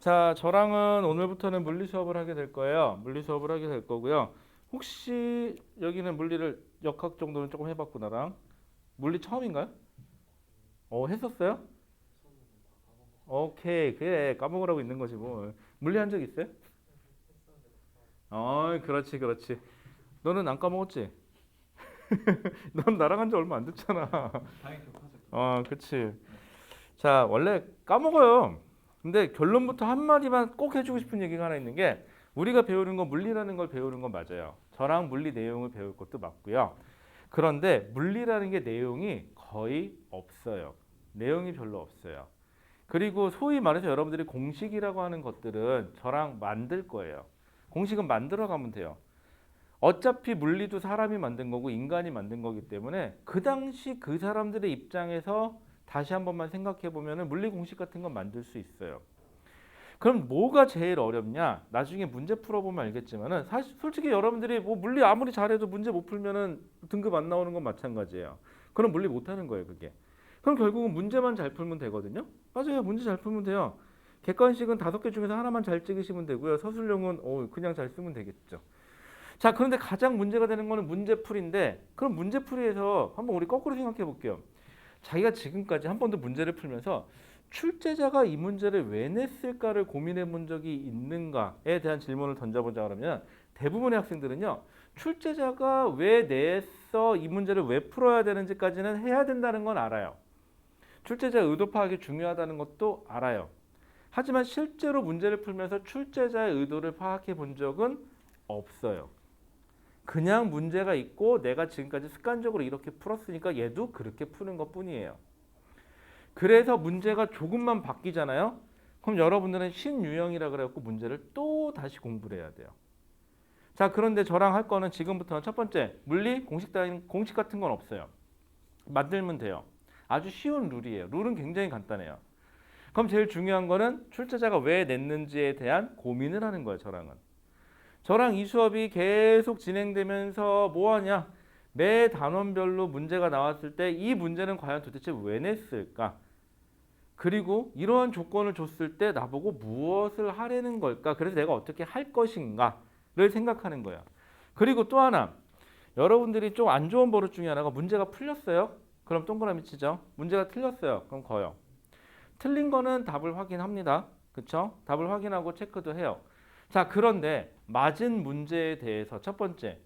자, 저랑은 오늘부터는 물리 수업을 하게 될 거예요. 물리 수업을 하게 될 거고요. 혹시 여기는 물리를 역학 정도는 조금 해봤고 나랑 물리 처음인가요? 했었어요? 오케이, 그래 까먹으라고 있는 거지 뭐. 물리 한 적 있어요? 그렇지, 그렇지. 너는 안 까먹었지? 넌 나랑 한 지 얼마 안 됐잖아. 당연히 기억하죠. 그치. 자, 원래 까먹어요. 근데 결론부터 한마디만 꼭 해주고 싶은 얘기가 하나 있는 게 우리가 배우는 건 물리라는 걸 배우는 건 맞아요. 저랑 물리 내용을 배울 것도 맞고요. 그런데 물리라는 게 내용이 거의 없어요. 내용이 별로 없어요. 그리고 소위 말해서 여러분들이 공식이라고 하는 것들은 저랑 만들 거예요. 공식은 만들어 가면 돼요. 어차피 물리도 사람이 만든 거고 인간이 만든 거기 때문에 그 당시 그 사람들의 입장에서 다시 한 번만 생각해 보면은 물리 공식 같은 건 만들 수 있어요. 그럼 뭐가 제일 어렵냐? 나중에 문제 풀어보면 알겠지만은 사실 솔직히 여러분들이 뭐 물리 아무리 잘해도 문제 못 풀면은 등급 안 나오는 건 마찬가지예요. 그럼 물리 못 하는 거예요, 그게. 그럼 결국은 문제만 잘 풀면 되거든요. 맞아요, 문제 잘 풀면 돼요. 객관식은 5개 중에서 하나만 잘 찍으시면 되고요. 서술형은 그냥 잘 쓰면 되겠죠. 자, 그런데 가장 문제가 되는 거는 문제풀이인데 그럼 문제풀이에서 한번 우리 거꾸로 생각해 볼게요. 자기가 지금까지 한 번도 문제를 풀면서 출제자가 이 문제를 왜 냈을까를 고민해 본 적이 있는가에 대한 질문을 던져보자 그러면 대부분의 학생들은요. 출제자가 왜 냈어? 이 문제를 왜 풀어야 되는지까지는 해야 된다는 건 알아요. 출제자의 의도 파악이 중요하다는 것도 알아요. 하지만 실제로 문제를 풀면서 출제자의 의도를 파악해 본 적은 없어요. 그냥 문제가 있고 내가 지금까지 습관적으로 이렇게 풀었으니까 얘도 그렇게 푸는 것뿐이에요. 그래서 문제가 조금만 바뀌잖아요. 그럼 여러분들은 신유형이라 그래갖고 문제를 또 다시 공부를 해야 돼요. 자, 그런데 저랑 할 거는 지금부터는 첫 번째 물리 공식 같은 건 없어요. 만들면 돼요. 아주 쉬운 룰이에요. 룰은 굉장히 간단해요. 그럼 제일 중요한 거는 출제자가 왜 냈는지에 대한 고민을 하는 거예요. 저랑 이 수업이 계속 진행되면서 뭐하냐? 매 단원별로 문제가 나왔을 때 이 문제는 과연 도대체 왜 냈을까? 그리고 이러한 조건을 줬을 때 나보고 무엇을 하려는 걸까? 그래서 내가 어떻게 할 것인가를 생각하는 거야. 그리고 또 하나, 여러분들이 좀 안 좋은 버릇 중에 하나가 문제가 풀렸어요? 그럼 동그라미 치죠. 문제가 틀렸어요. 그럼 거요. 틀린 거는 답을 확인합니다. 그쵸? 답을 확인하고 체크도 해요. 자, 그런데 맞은 문제에 대해서 첫 번째,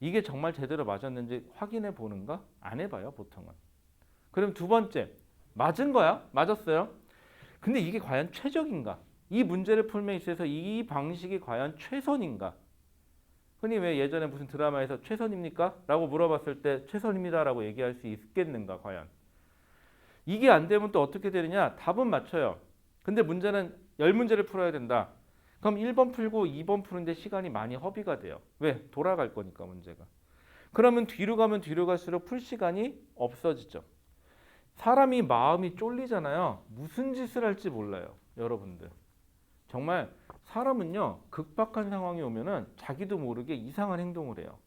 이게 정말 제대로 맞았는지 확인해 보는가? 안 해봐요, 보통은. 그럼 두 번째, 맞은 거야? 맞았어요? 근데 이게 과연 최적인가? 이 문제를 풀면 있어서 이 방식이 과연 최선인가? 흔히 왜 예전에 무슨 드라마에서 최선입니까? 라고 물어봤을 때 최선입니다 라고 얘기할 수 있겠는가, 과연? 이게 안 되면 또 어떻게 되느냐? 답은 맞춰요. 근데 문제는 10문제를 풀어야 된다. 그럼 1번 풀고 2번 푸는데 시간이 많이 허비가 돼요. 왜? 돌아갈 거니까 문제가. 그러면 뒤로 가면 뒤로 갈수록 풀 시간이 없어지죠. 사람이 마음이 쫄리잖아요. 무슨 짓을 할지 몰라요. 여러분들. 정말 사람은요. 급박한 상황이 오면은 자기도 모르게 이상한 행동을 해요.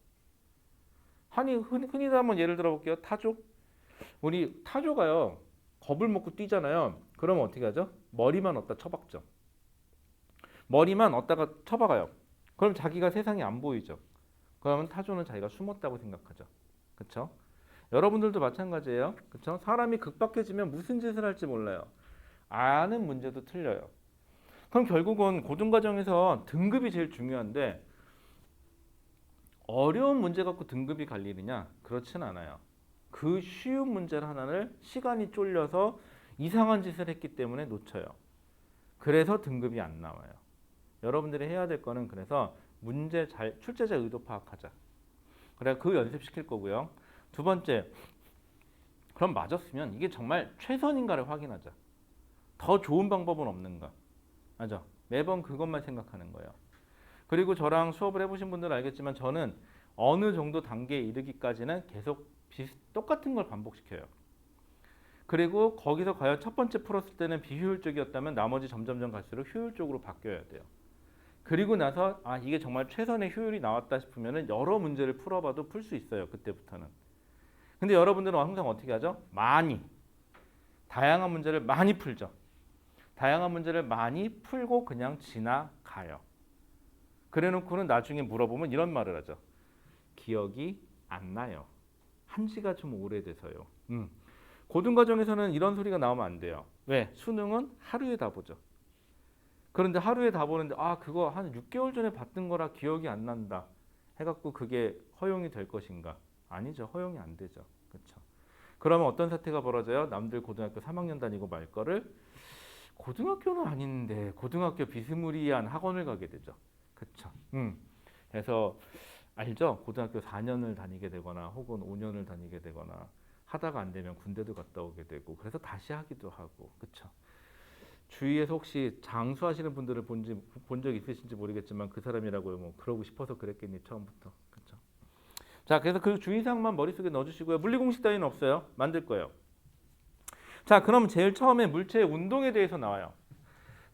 흔히도 한번 예를 들어 볼게요. 타조. 우리 타조가요. 겁을 먹고 뛰잖아요. 그러면 어떻게 하죠? 머리만 얻다 쳐박죠. 머리만 얻다가 쳐박아요. 그럼 자기가 세상이 안 보이죠. 그러면 타조는 자기가 숨었다고 생각하죠. 그렇죠? 여러분들도 마찬가지예요. 그렇죠? 사람이 급박해지면 무슨 짓을 할지 몰라요. 아는 문제도 틀려요. 그럼 결국은 고등과정에서 등급이 제일 중요한데 어려운 문제 갖고 등급이 갈리느냐? 그렇진 않아요. 그 쉬운 문제 하나를 시간이 쫄려서 이상한 짓을 했기 때문에 놓쳐요. 그래서 등급이 안 나와요. 여러분들이 해야 될 거는 그래서 출제자 의도 파악하자. 그래 그 연습시킬 거고요. 두 번째, 그럼 맞았으면 이게 정말 최선인가를 확인하자. 더 좋은 방법은 없는가? 맞아. 매번 그것만 생각하는 거예요. 그리고 저랑 수업을 해보신 분들은 알겠지만 저는 어느 정도 단계에 이르기까지는 계속 똑같은 걸 반복시켜요. 그리고 거기서 과연 첫 번째 풀었을 때는 비효율적이었다면 나머지 점점점 갈수록 효율적으로 바뀌어야 돼요. 그리고 나서 이게 정말 최선의 효율이 나왔다 싶으면 여러 문제를 풀어봐도 풀 수 있어요. 그때부터는. 근데 여러분들은 항상 어떻게 하죠? 다양한 문제를 많이 풀죠. 다양한 문제를 많이 풀고 그냥 지나가요. 그래놓고는 나중에 물어보면 이런 말을 하죠. 기억이 안 나요. 한 지가 좀 오래돼서요. 고등과정에서는 이런 소리가 나오면 안 돼요. 왜? 수능은 하루에 다 보죠. 그런데 하루에 다 보는데 그거 한 6개월 전에 봤던 거라 기억이 안 난다 해갖고 그게 허용이 될 것인가? 아니죠. 허용이 안 되죠. 그렇죠. 그러면 어떤 사태가 벌어져요? 남들 고등학교 3학년 다니고 말 거를 고등학교는 아닌데 고등학교 비스무리한 학원을 가게 되죠. 그렇죠. 그래서 알죠? 고등학교 4년을 다니게 되거나 혹은 5년을 다니게 되거나 하다가 안 되면 군대도 갔다 오게 되고 그래서 다시 하기도 하고 그렇죠. 주위에서 혹시 장수하시는 분들을 본 적 있으신지 모르겠지만 그 사람이라고요. 뭐 그러고 싶어서 그랬겠니 처음부터. 그렇죠. 자, 그래서 그 주의사항만 머릿속에 넣어주시고요. 물리공식 따위는 없어요. 만들 거예요. 자, 그럼 제일 처음에 물체의 운동에 대해서 나와요.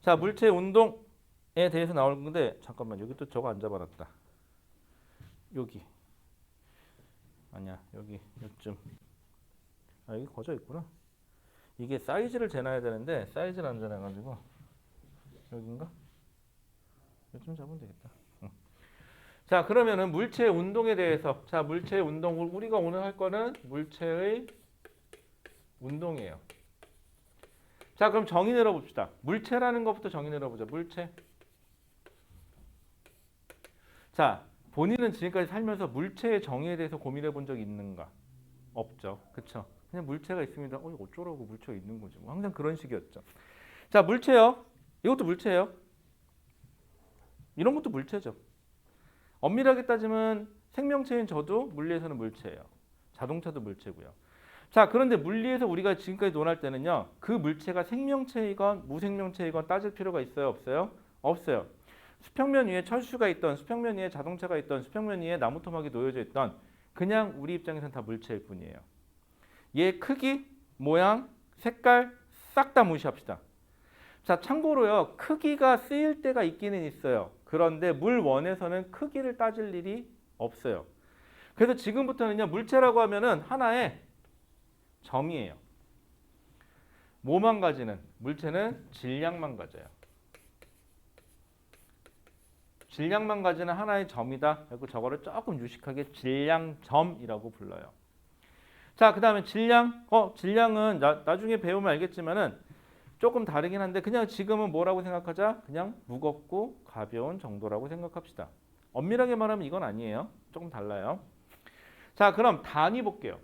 자, 물체의 운동에 대해서 나올 건데 잠깐만 여기 또 저거 안 잡아놨다. 여기 아니야 여기 요쯤 여기 거져 있구나. 이게 사이즈를 재놔야 되는데 사이즈를 안 재놔가지고 여긴가? 요쯤 잡으면 되겠다. 자, 그러면은 물체의 운동에 대해서 자 물체의 운동 우리가 오늘 할 거는 물체의 운동이에요. 자, 그럼 정의 내려봅시다. 물체라는 것부터 정의 내려보자. 물체. 자, 본인은 지금까지 살면서 물체의 정의에 대해서 고민해 본 적 있는가? 없죠. 그렇죠? 그냥 물체가 있습니다. 어쩌라고 물체가 있는 거지. 뭐 항상 그런 식이었죠. 자, 물체요. 이것도 물체예요. 이런 것도 물체죠. 엄밀하게 따지면 생명체인 저도 물리에서는 물체예요. 자동차도 물체고요. 자, 그런데 물리에서 우리가 지금까지 논할 때는요. 그 물체가 생명체이건 무생명체이건 따질 필요가 있어요? 없어요? 없어요. 수평면 위에 철수가 있던, 수평면 위에 자동차가 있던, 수평면 위에 나무 토막이 놓여져 있던 그냥 우리 입장에서는 다 물체일 뿐이에요. 얘 크기, 모양, 색깔 싹 다 무시합시다. 자, 참고로요. 크기가 쓰일 때가 있기는 있어요. 그런데 물원에서는 크기를 따질 일이 없어요. 그래서 지금부터는요. 물체라고 하면은 하나의 점이에요. 뭐만 가지는? 물체는 질량만 가져요. 질량만 가지는 하나의 점이다. 그리고 저거를 조금 유식하게 질량점이라고 불러요. 자, 그 다음에 질량. 질량은 나중에 배우면 알겠지만은 조금 다르긴 한데 그냥 지금은 뭐라고 생각하자? 그냥 무겁고 가벼운 정도라고 생각합시다. 엄밀하게 말하면 이건 아니에요. 조금 달라요. 자, 그럼 단위 볼게요.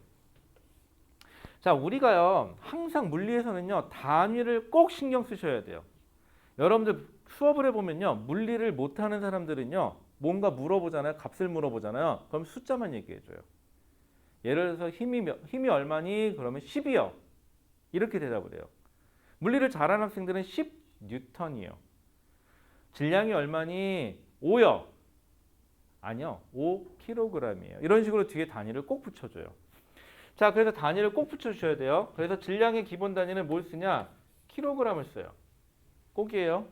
자, 우리가요 항상 물리에서는요 단위를 꼭 신경 쓰셔야 돼요. 여러분들 수업을 해보면요 물리를 못하는 사람들은요 뭔가 물어보잖아요. 값을 물어보잖아요. 그럼 숫자만 얘기해줘요. 예를 들어서 힘이 얼마니? 그러면 10이요. 이렇게 대답을 해요. 물리를 잘하는 학생들은 10뉴턴이에요. 질량이 얼마니? 5요. 아니요. 5kg이에요. 이런 식으로 뒤에 단위를 꼭 붙여줘요. 자, 그래서 단위를 꼭 붙여주셔야 돼요. 그래서 질량의 기본 단위는 뭘 쓰냐? 킬로그램을 써요. 꼭이에요.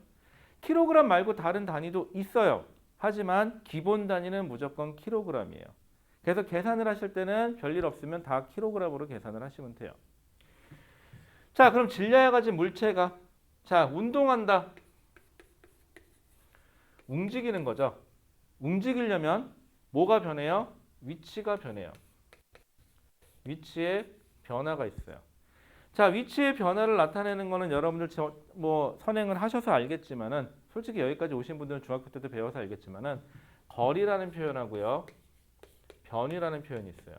킬로그램 말고 다른 단위도 있어요. 하지만 기본 단위는 무조건 킬로그램이에요. 그래서 계산을 하실 때는 별일 없으면 다 킬로그램으로 계산을 하시면 돼요. 자, 그럼 질량을 가진 물체가 자 운동한다. 움직이는 거죠. 움직이려면 뭐가 변해요? 위치가 변해요. 위치에 변화가 있어요. 자, 위치의 변화를 나타내는 거는 여러분들 뭐 선행을 하셔서 알겠지만은 솔직히 여기까지 오신 분들은 중학교 때도 배워서 알겠지만은 거리라는 표현하고요. 변이라는 표현이 있어요.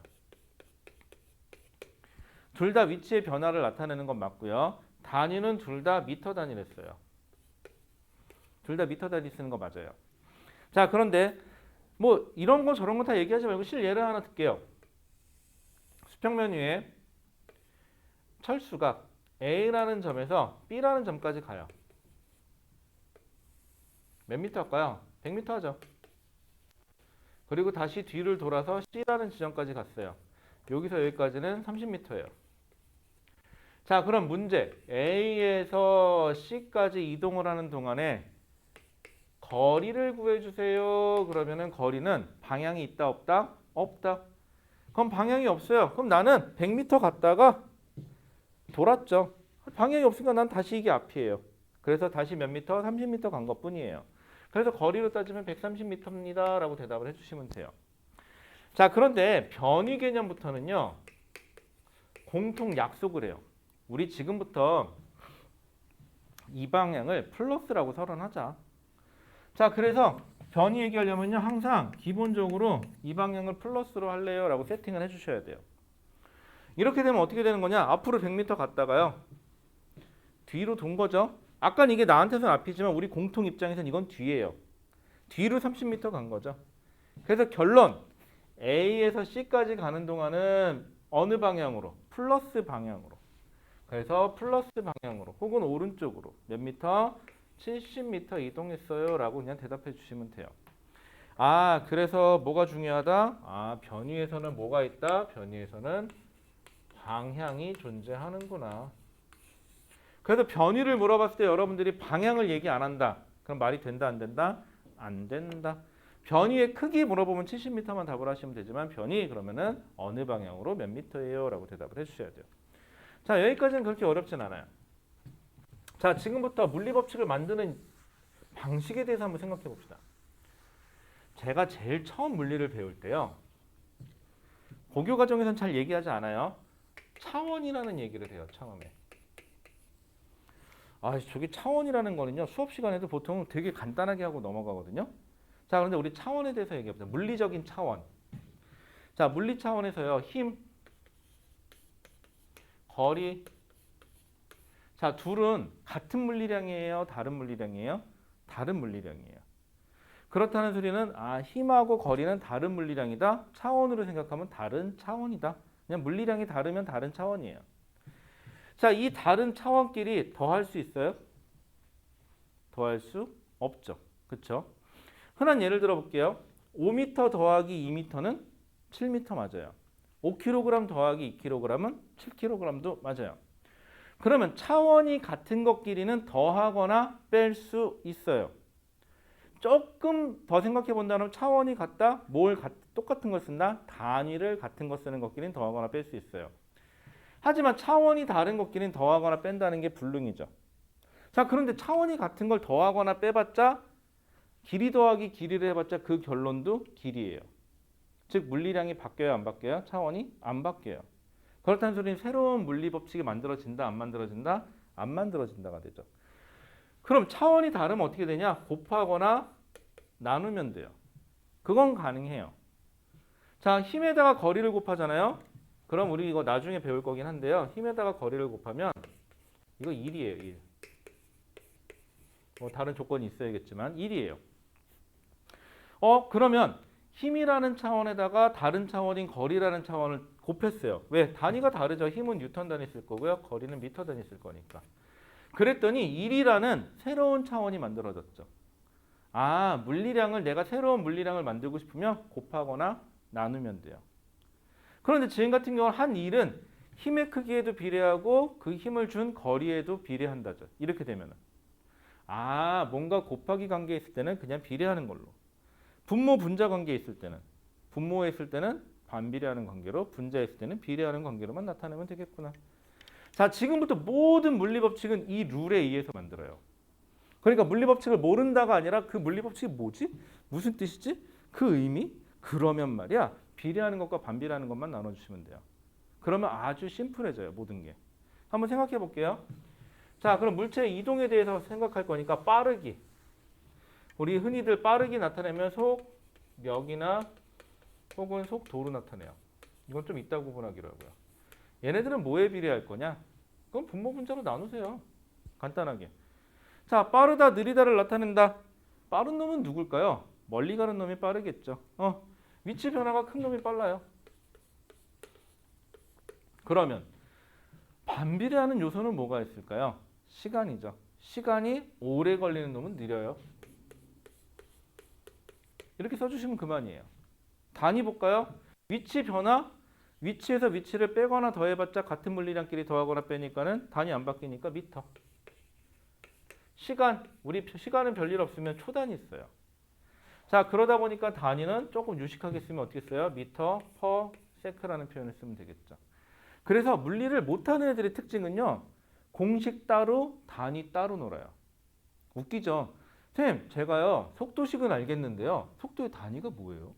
둘 다 위치의 변화를 나타내는 건 맞고요. 단위는 둘 다 미터 단위를 써요. 둘 다 미터 단위 쓰는 거 맞아요. 자, 그런데 뭐 이런 거 저런 거 다 얘기하지 말고 실예를 하나 들게요. 수평면 위에 철수가 A라는 점에서 B라는 점까지 가요. 몇 미터 할까요? 100m 하죠. 그리고 다시 뒤를 돌아서 C라는 지점까지 갔어요. 여기서 여기까지는 30m예요. 자, 그럼 문제. A에서 C까지 이동을 하는 동안에 거리를 구해주세요. 그러면은 거리는 방향이 있다 없다? 없다. 그럼 방향이 없어요. 그럼 나는 100m 갔다가 돌았죠. 방향이 없으니까 난 다시 이게 앞이에요. 그래서 다시 몇 미터? 30m 간 것뿐이에요. 그래서 거리로 따지면 130m입니다 라고 대답을 해주시면 돼요. 자, 그런데 변위 개념부터는요, 공통 약속을 해요. 우리 지금부터 이 방향을 플러스라고 설언하자. 자, 그래서 변위 얘기하려면요, 항상 기본적으로 이 방향을 플러스로 할래요 라고 세팅을 해주셔야 돼요. 이렇게 되면 어떻게 되는 거냐? 앞으로 100m 갔다가요, 뒤로 돈 거죠. 아까 이게 나한테서는 앞이지만 우리 공통 입장에서는 이건 뒤예요. 뒤로 30m 간 거죠. 그래서 결론, A에서 C까지 가는 동안은 어느 방향으로? 플러스 방향으로. 그래서 플러스 방향으로 혹은 오른쪽으로 몇 미터? 70m 이동했어요 라고 그냥 대답해 주시면 돼요. 아, 그래서 뭐가 중요하다? 아, 변위에서는 뭐가 있다? 변위에서는 방향이 존재하는구나. 그래서 변위를 물어봤을 때 여러분들이 방향을 얘기 안 한다. 그럼 말이 된다, 안 된다? 안 된다. 변위의 크기 물어보면 70m만 답을 하시면 되지만 변위 그러면은 어느 방향으로 몇 미터예요? 라고 대답을 해주셔야 돼요. 자, 여기까지는 그렇게 어렵진 않아요. 자, 지금부터 물리법칙을 만드는 방식에 대해서 한번 생각해 봅시다. 제가 제일 처음 물리를 배울 때요, 고교 과정에서는 잘 얘기하지 않아요. 차원이라는 얘기를 해요. 처음에. 아, 저기 차원이라는 거는요, 수업 시간에도 보통 되게 간단하게 하고 넘어가거든요. 자, 그런데 우리 차원에 대해서 얘기해보자. 물리적인 차원. 자, 물리 차원에서요, 힘, 거리. 자, 둘은 같은 물리량이에요? 다른 물리량이에요? 다른 물리량이에요. 그렇다는 소리는 아, 힘하고 거리는 다른 물리량이다. 차원으로 생각하면 다른 차원이다. 그냥 물리량이 다르면 다른 차원이에요. 자, 이 다른 차원끼리 더할 수 있어요? 더할 수 없죠. 그렇죠? 흔한 예를 들어 볼게요. 5m 더하기 2m는 7m 맞아요. 5kg 더하기 2kg은 7kg도 맞아요. 그러면 차원이 같은 것끼리는 더하거나 뺄 수 있어요. 조금 더 생각해 본다면 차원이 같다? 똑같은 걸 쓴다? 단위를 같은 거 쓰는 것끼리는 더하거나 뺄 수 있어요. 하지만 차원이 다른 것끼리는 더하거나 뺀다는 게 불능이죠. 자, 그런데 차원이 같은 걸 더하거나 빼봤자 길이 더하기 길이를 해봤자 그 결론도 길이에요. 즉 물리량이 바뀌어요, 안 바뀌어요? 차원이 안 바뀌어요. 그렇다는 소리는 새로운 물리 법칙이 만들어진다, 안 만들어진다? 안 만들어진다가 되죠. 그럼 차원이 다르면 어떻게 되냐? 곱하거나 나누면 돼요. 그건 가능해요. 자, 힘에다가 거리를 곱하잖아요. 그럼 우리 이거 나중에 배울 거긴 한데요. 힘에다가 거리를 곱하면 이거 1이에요. 1. 뭐 다른 조건이 있어야겠지만 1이에요. 그러면 힘이라는 차원에다가 다른 차원인 거리라는 차원을 곱했어요. 왜? 단위가 다르죠. 힘은 뉴턴 단위 쓸 거고요. 거리는 미터 단위 쓸 거니까. 그랬더니 1이라는 새로운 차원이 만들어졌죠. 아, 물리량을 내가 새로운 물리량을 만들고 싶으면 곱하거나 나누면 돼요. 그런데 지금 같은 경우는 한 1은 힘의 크기에도 비례하고 그 힘을 준 거리에도 비례한다죠. 이렇게 되면은 아, 뭔가 곱하기 관계에 있을 때는 그냥 비례하는 걸로. 분모 분자 관계에 있을 때는 분모에 있을 때는 반비례하는 관계로, 분자에 있을 때는 비례하는 관계로만 나타내면 되겠구나. 자, 지금부터 모든 물리법칙은 이 룰에 의해서 만들어요. 그러니까 물리법칙을 모른다가 아니라 그 물리법칙이 뭐지? 무슨 뜻이지? 그 의미? 그러면 말이야, 비례하는 것과 반비례하는 것만 나눠주시면 돼요. 그러면 아주 심플해져요, 모든 게. 한번 생각해 볼게요. 자, 그럼 물체의 이동에 대해서 생각할 거니까 빠르기. 우리 흔히들 빠르기 나타내면 속력이나 혹은 속도로 나타내요. 이건 좀 이따 구분하기로 하고요. 얘네들은 뭐에 비례할 거냐? 그럼 분모 분자로 나누세요. 간단하게. 자, 빠르다, 느리다를 나타낸다. 빠른 놈은 누굴까요? 멀리 가는 놈이 빠르겠죠. 위치 변화가 큰 놈이 빨라요. 그러면 반비례하는 요소는 뭐가 있을까요? 시간이죠. 시간이 오래 걸리는 놈은 느려요. 이렇게 써주시면 그만이에요. 단위 볼까요? 위치 변화, 위치에서 위치를 빼거나 더해봤자 같은 물리량끼리 더하거나 빼니까는 단위 안 바뀌니까 미터. 시간, 우리 시간은 별일 없으면 초단위 있어요. 자, 그러다 보니까 단위는 조금 유식하게 쓰면 어떻게 써요? 미터 퍼 세크라는 표현을 쓰면 되겠죠. 그래서 물리를 못하는 애들의 특징은요, 공식 따로, 단위 따로 놀아요. 웃기죠? 쌤, 제가요 속도식은 알겠는데요. 속도의 단위가 뭐예요?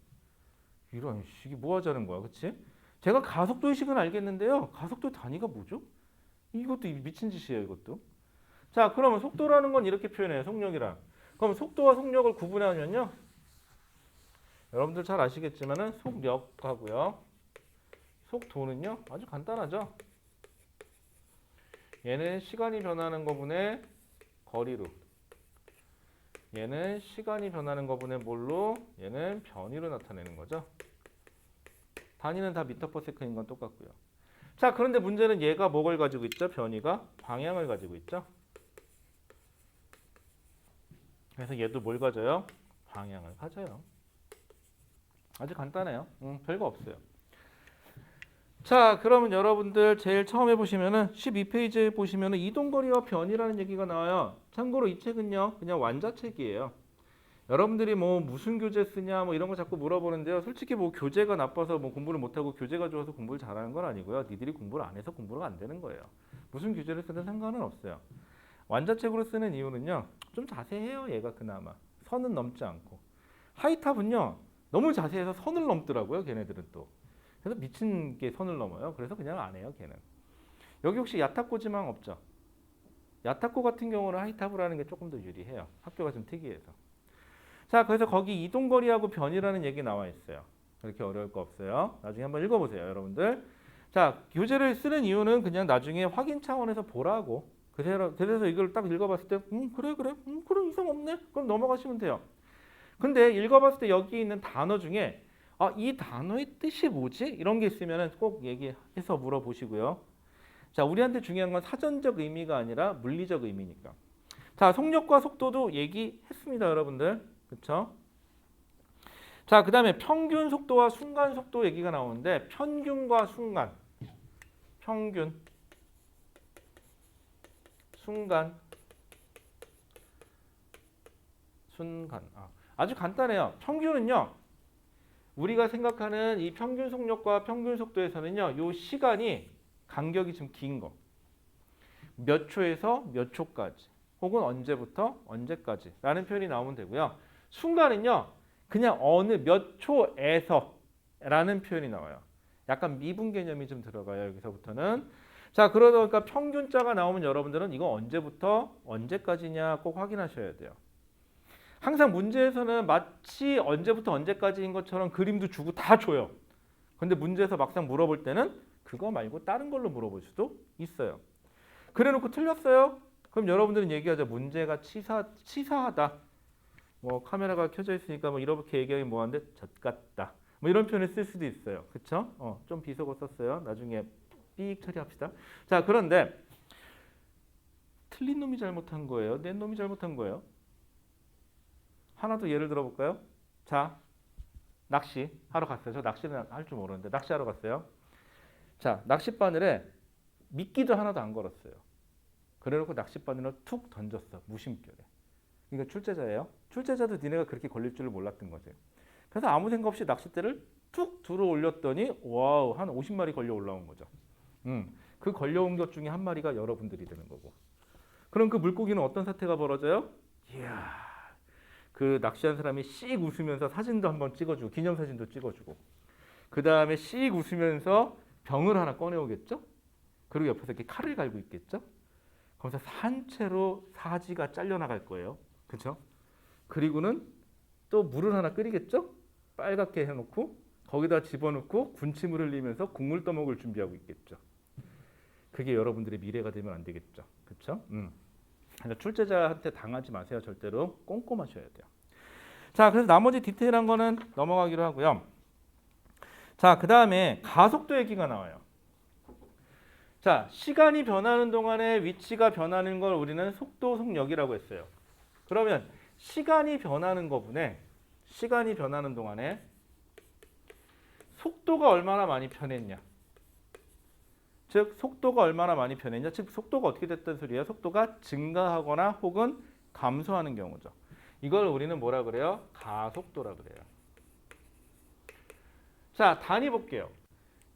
이런 식이 뭐 하자는 거야, 그치? 제가 가속도의 식은 알겠는데요. 가속도의 단위가 뭐죠? 이것도 미친 짓이에요, 이것도. 자, 그러면 속도라는 건 이렇게 표현해요, 속력이랑. 그럼 속도와 속력을 구분하면요. 여러분들 잘 아시겠지만은 속력하고요. 속도는요, 아주 간단하죠. 얘는 시간이 변하는 거분의 거리로. 얘는 시간이 변하는 거분의 뭘로? 얘는 변위로 나타내는 거죠. 단위는 다 미터 퍼 세컨인 건 똑같고요. 자, 그런데 문제는 얘가 뭐를 가지고 있죠? 변위가 방향을 가지고 있죠. 그래서 얘도 뭘 가져요? 방향을 가져요. 아주 간단해요. 별거 없어요. 자, 그러면 여러분들 제일 처음에 보시면은 12페이지에 보시면은 이동거리와 변이라는 얘기가 나와요. 참고로 이 책은요, 그냥 완자책이에요. 여러분들이 뭐 무슨 교재 쓰냐 뭐 이런 거 자꾸 물어보는데요. 솔직히 뭐 교재가 나빠서 뭐 공부를 못하고 교재가 좋아서 공부를 잘하는 건 아니고요. 니들이 공부를 안 해서 공부가 안 되는 거예요. 무슨 교재를 쓰든 상관은 없어요. 완자책으로 쓰는 이유는요, 좀 자세해요. 얘가 그나마 선은 넘지 않고. 하이탑은요, 너무 자세해서 선을 넘더라고요. 걔네들은 또. 그래서 미친 게 선을 넘어요. 그래서 그냥 안 해요, 걔는. 여기 혹시 야타코 지망 없죠? 야타코 같은 경우는 하이탑을 하는 게 조금 더 유리해요. 학교가 좀 특이해서. 자, 그래서 거기 이동거리하고 변이라는 얘기 나와 있어요. 그렇게 어려울 거 없어요. 나중에 한번 읽어보세요, 여러분들. 자, 교재를 쓰는 이유는 그냥 나중에 확인 차원에서 보라고. 그래서 이걸 딱 읽어봤을 때, 그래, 이상 없네. 그럼 넘어가시면 돼요. 근데 읽어봤을 때 여기 있는 단어 중에 이 단어의 뜻이 뭐지? 이런 게 있으면 꼭 얘기해서 물어보시고요. 자, 우리한테 중요한 건 사전적 의미가 아니라 물리적 의미니까. 자, 속력과 속도도 얘기했습니다, 여러분들. 그렇죠? 자, 그다음에 평균 속도와 순간 속도 얘기가 나오는데 평균과 순간, 평균, 순간, 아주 간단해요. 평균은요, 우리가 생각하는 이 평균 속력과 평균 속도에서는요, 요 시간이 간격이 좀 긴 거, 몇 초에서 몇 초까지, 혹은 언제부터 언제까지라는 표현이 나오면 되고요. 순간은요, 그냥 어느 몇 초에서라는 표현이 나와요. 약간 미분 개념이 좀 들어가요. 여기서부터는. 자, 그러다 보니까 평균자가 나오면 여러분들은 이거 언제부터 언제까지냐 꼭 확인하셔야 돼요. 항상 문제에서는 마치 언제부터 언제까지인 것처럼 그림도 주고 다 줘요. 근데 문제에서 막상 물어볼 때는 그거 말고 다른 걸로 물어볼 수도 있어요. 그래놓고 틀렸어요? 그럼 여러분들은 얘기하죠. 문제가 치사하다. 뭐 카메라가 켜져 있으니까 뭐 이렇게 얘기하기 뭐한데 젖같다. 뭐 이런 표현을 쓸 수도 있어요. 그렇죠? 좀 비속어 썼어요. 나중에 삑 처리합시다. 자, 그런데 틀린 놈이 잘못한 거예요? 낸 놈이 잘못한 거예요? 하나 더 예를 들어볼까요? 자, 낚시 하러 갔어요. 저 낚시는 할 줄 모르는데 낚시하러 갔어요. 자, 낚싯바늘에 미끼도 하나도 안 걸었어요. 그래놓고 낚싯바늘을 툭 던졌어. 무심결에. 이거 출제자예요. 출제자도 니네가 그렇게 걸릴 줄을 몰랐던 거지. 그래서 아무 생각 없이 낚싯대를 툭 들어 올렸더니 와우, 한 50마리 걸려 올라온 거죠. 그 걸려온 것 중에 한 마리가 여러분들이 되는 거고. 그럼 그 물고기는 어떤 사태가 벌어져요? 이야, 그 낚시한 사람이 씩 웃으면서 사진도 한번 찍어주고 기념사진도 찍어주고 그 다음에 씩 웃으면서 병을 하나 꺼내오겠죠? 그리고 옆에서 이렇게 칼을 갈고 있겠죠? 거기서 산채로 사지가 잘려나갈 거예요. 그렇죠? 그리고는 또 물을 하나 끓이겠죠? 빨갛게 해놓고 거기다 집어넣고 군침을 흘리면서 국물 떠먹을 준비하고 있겠죠. 그게 여러분들의 미래가 되면 안 되겠죠. 그렇죠? 그래서 출제자한테 당하지 마세요. 절대로 꼼꼼하셔야 돼요. 자, 그래서 나머지 디테일한 거는 넘어가기로 하고요. 자, 그 다음에 가속도 얘기가 나와요. 자, 시간이 변하는 동안에 위치가 변하는 걸 우리는 속도, 속력이라고 했어요. 그러면 시간이 변하는 동안에 속도가 얼마나 많이 변했냐. 즉, 속도가 얼마나 많이 변했냐. 즉, 속도가 어떻게 됐다는 소리예요? 속도가 증가하거나 혹은 감소하는 경우죠. 이걸 우리는 뭐라 그래요? 가속도라 그래요. 자, 단위 볼게요.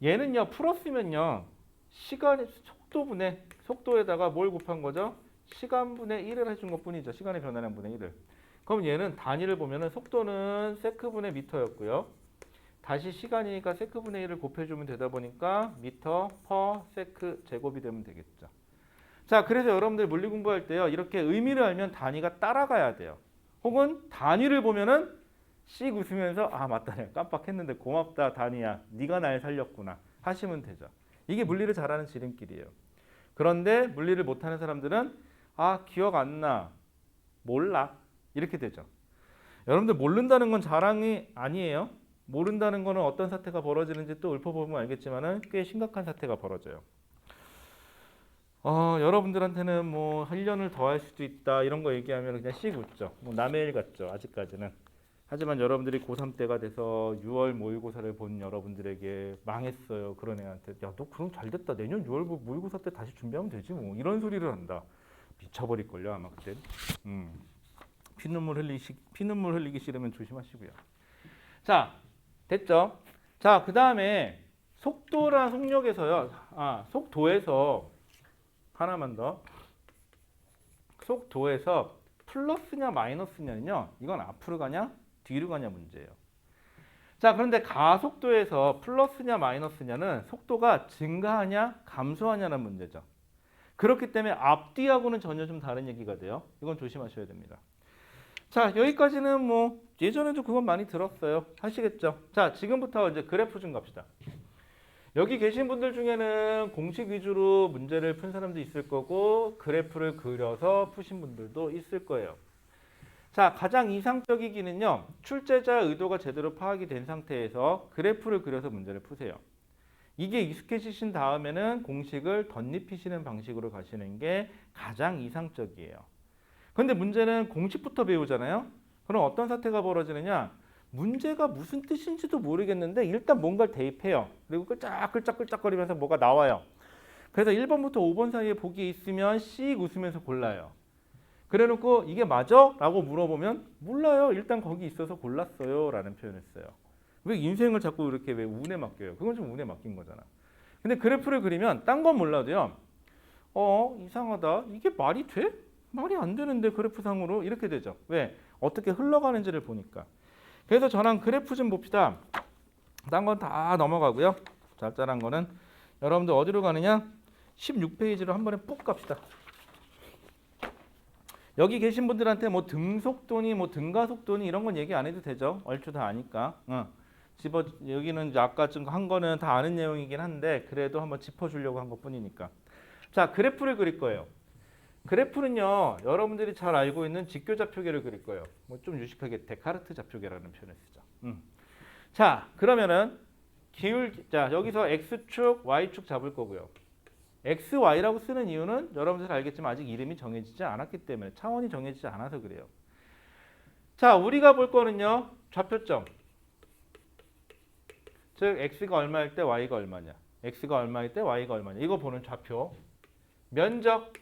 얘는요, 풀었으면요, 속도분의 속도에다가 뭘 곱한 거죠? 시간분의 1을 해준 것뿐이죠. 시간의 변화량 분의 1을. 그럼 얘는 단위를 보면은 속도는 세크분의 미터였고요. 다시 시간이니까 세크분의 1을 곱해주면 되다 보니까 미터 퍼 세크 제곱이 되면 되겠죠. 자, 그래서 여러분들 물리 공부할 때요. 이렇게 의미를 알면 단위가 따라가야 돼요. 혹은 단위를 보면은 씩 웃으면서 아 맞다 내가 깜빡했는데 고맙다 단위야. 네가 날 살렸구나 하시면 되죠. 이게 물리를 잘하는 지름길이에요. 그런데 물리를 못하는 사람들은 아 기억 안 나. 몰라. 이렇게 되죠. 여러분들 모른다는 건 자랑이 아니에요. 모른다는 거는 어떤 사태가 벌어지는지 또 읊어보면 알겠지만은 꽤 심각한 사태가 벌어져요. 여러분들한테는 뭐 1년을 더 할 수도 있다 이런 거 얘기하면 그냥 씩 웃죠. 뭐 남의 일 같죠. 아직까지는. 하지만 여러분들이 고3 때가 돼서 6월 모의고사를 본 여러분들에게 망했어요. 그런 애한테 야 너 그럼 잘 됐다. 내년 6월 모의고사 때 다시 준비하면 되지 뭐. 이런 소리를 한다. 미쳐버릴걸요 아마 그때. 피눈물 흘리기 싫으면 조심하시고요. 자 됐죠. 자 그 다음에 속도랑 속력에서요. 속도에서 하나만 더. 속도에서 플러스냐 마이너스냐는요. 이건 앞으로 가냐 뒤로 가냐 문제예요. 자 그런데 가속도에서 플러스냐 마이너스냐는 속도가 증가하냐 감소하냐는 문제죠. 그렇기 때문에 앞뒤하고는 전혀 좀 다른 얘기가 돼요. 이건 조심하셔야 됩니다. 자 여기까지는 뭐 예전에도 그건 많이 들었어요. 하시겠죠. 자 지금부터 이제 그래프 좀 갑시다. 여기 계신 분들 중에는 공식 위주로 문제를 푼 사람도 있을 거고 그래프를 그려서 푸신 분들도 있을 거예요. 자 가장 이상적이기는요. 출제자 의도가 제대로 파악이 된 상태에서 그래프를 그려서 문제를 푸세요. 이게 익숙해지신 다음에는 공식을 덧입히시는 방식으로 가시는 게 가장 이상적이에요. 근데 문제는 공식부터 배우잖아요. 그럼 어떤 사태가 벌어지느냐? 문제가 무슨 뜻인지도 모르겠는데 일단 뭔가를 대입해요. 그리고 끌짝끌짝거리면서 뭐가 나와요. 그래서 1번부터 5번 사이에 복이 있으면 씩 웃으면서 골라요. 그래놓고 이게 맞아? 라고 물어보면 몰라요. 일단 거기 있어서 골랐어요. 라는 표현을 써요. 왜 인생을 자꾸 이렇게 왜 운에 맡겨요? 그건 좀 운에 맡긴 거잖아. 근데 그래프를 그리면 딴 건 몰라도요. 이상하다. 이게 말이 돼? 말이 안 되는데 그래프상으로 이렇게 되죠. 왜? 어떻게 흘러가는지를 보니까. 그래서 저랑 그래프 좀 봅시다. 딴 건 다 넘어가고요. 짭짤한 거는 여러분들 어디로 가느냐? 16페이지로 한 번에 ปุ๊ 갑시다. 여기 계신 분들한테 뭐 등속도니 뭐 등가속도니 이런 건 얘기 안 해도 되죠. 얼추 다 아니까. 여기는 이제 아까 좀 한 거는 다 아는 내용이긴 한데 그래도 한번 짚어주려고 한 것뿐이니까. 자 그래프를 그릴 거예요. 그래프는요 여러분들이 잘 알고 있는 직교좌표계를 그릴 거예요. 뭐 좀 유식하게 데카르트 좌표계라는 표현을 쓰죠. 자 그러면은 자 여기서 x축 y축 잡을 거고요. x, y라고 쓰는 이유는 여러분들 알겠지만 아직 이름이 정해지지 않았기 때문에 차원이 정해지지 않아서 그래요. 자 우리가 볼 거는요 좌표점. 즉 x가 얼마일 때 y가 얼마냐. x가 얼마일 때 y가 얼마냐. 이거 보는 좌표. 면적.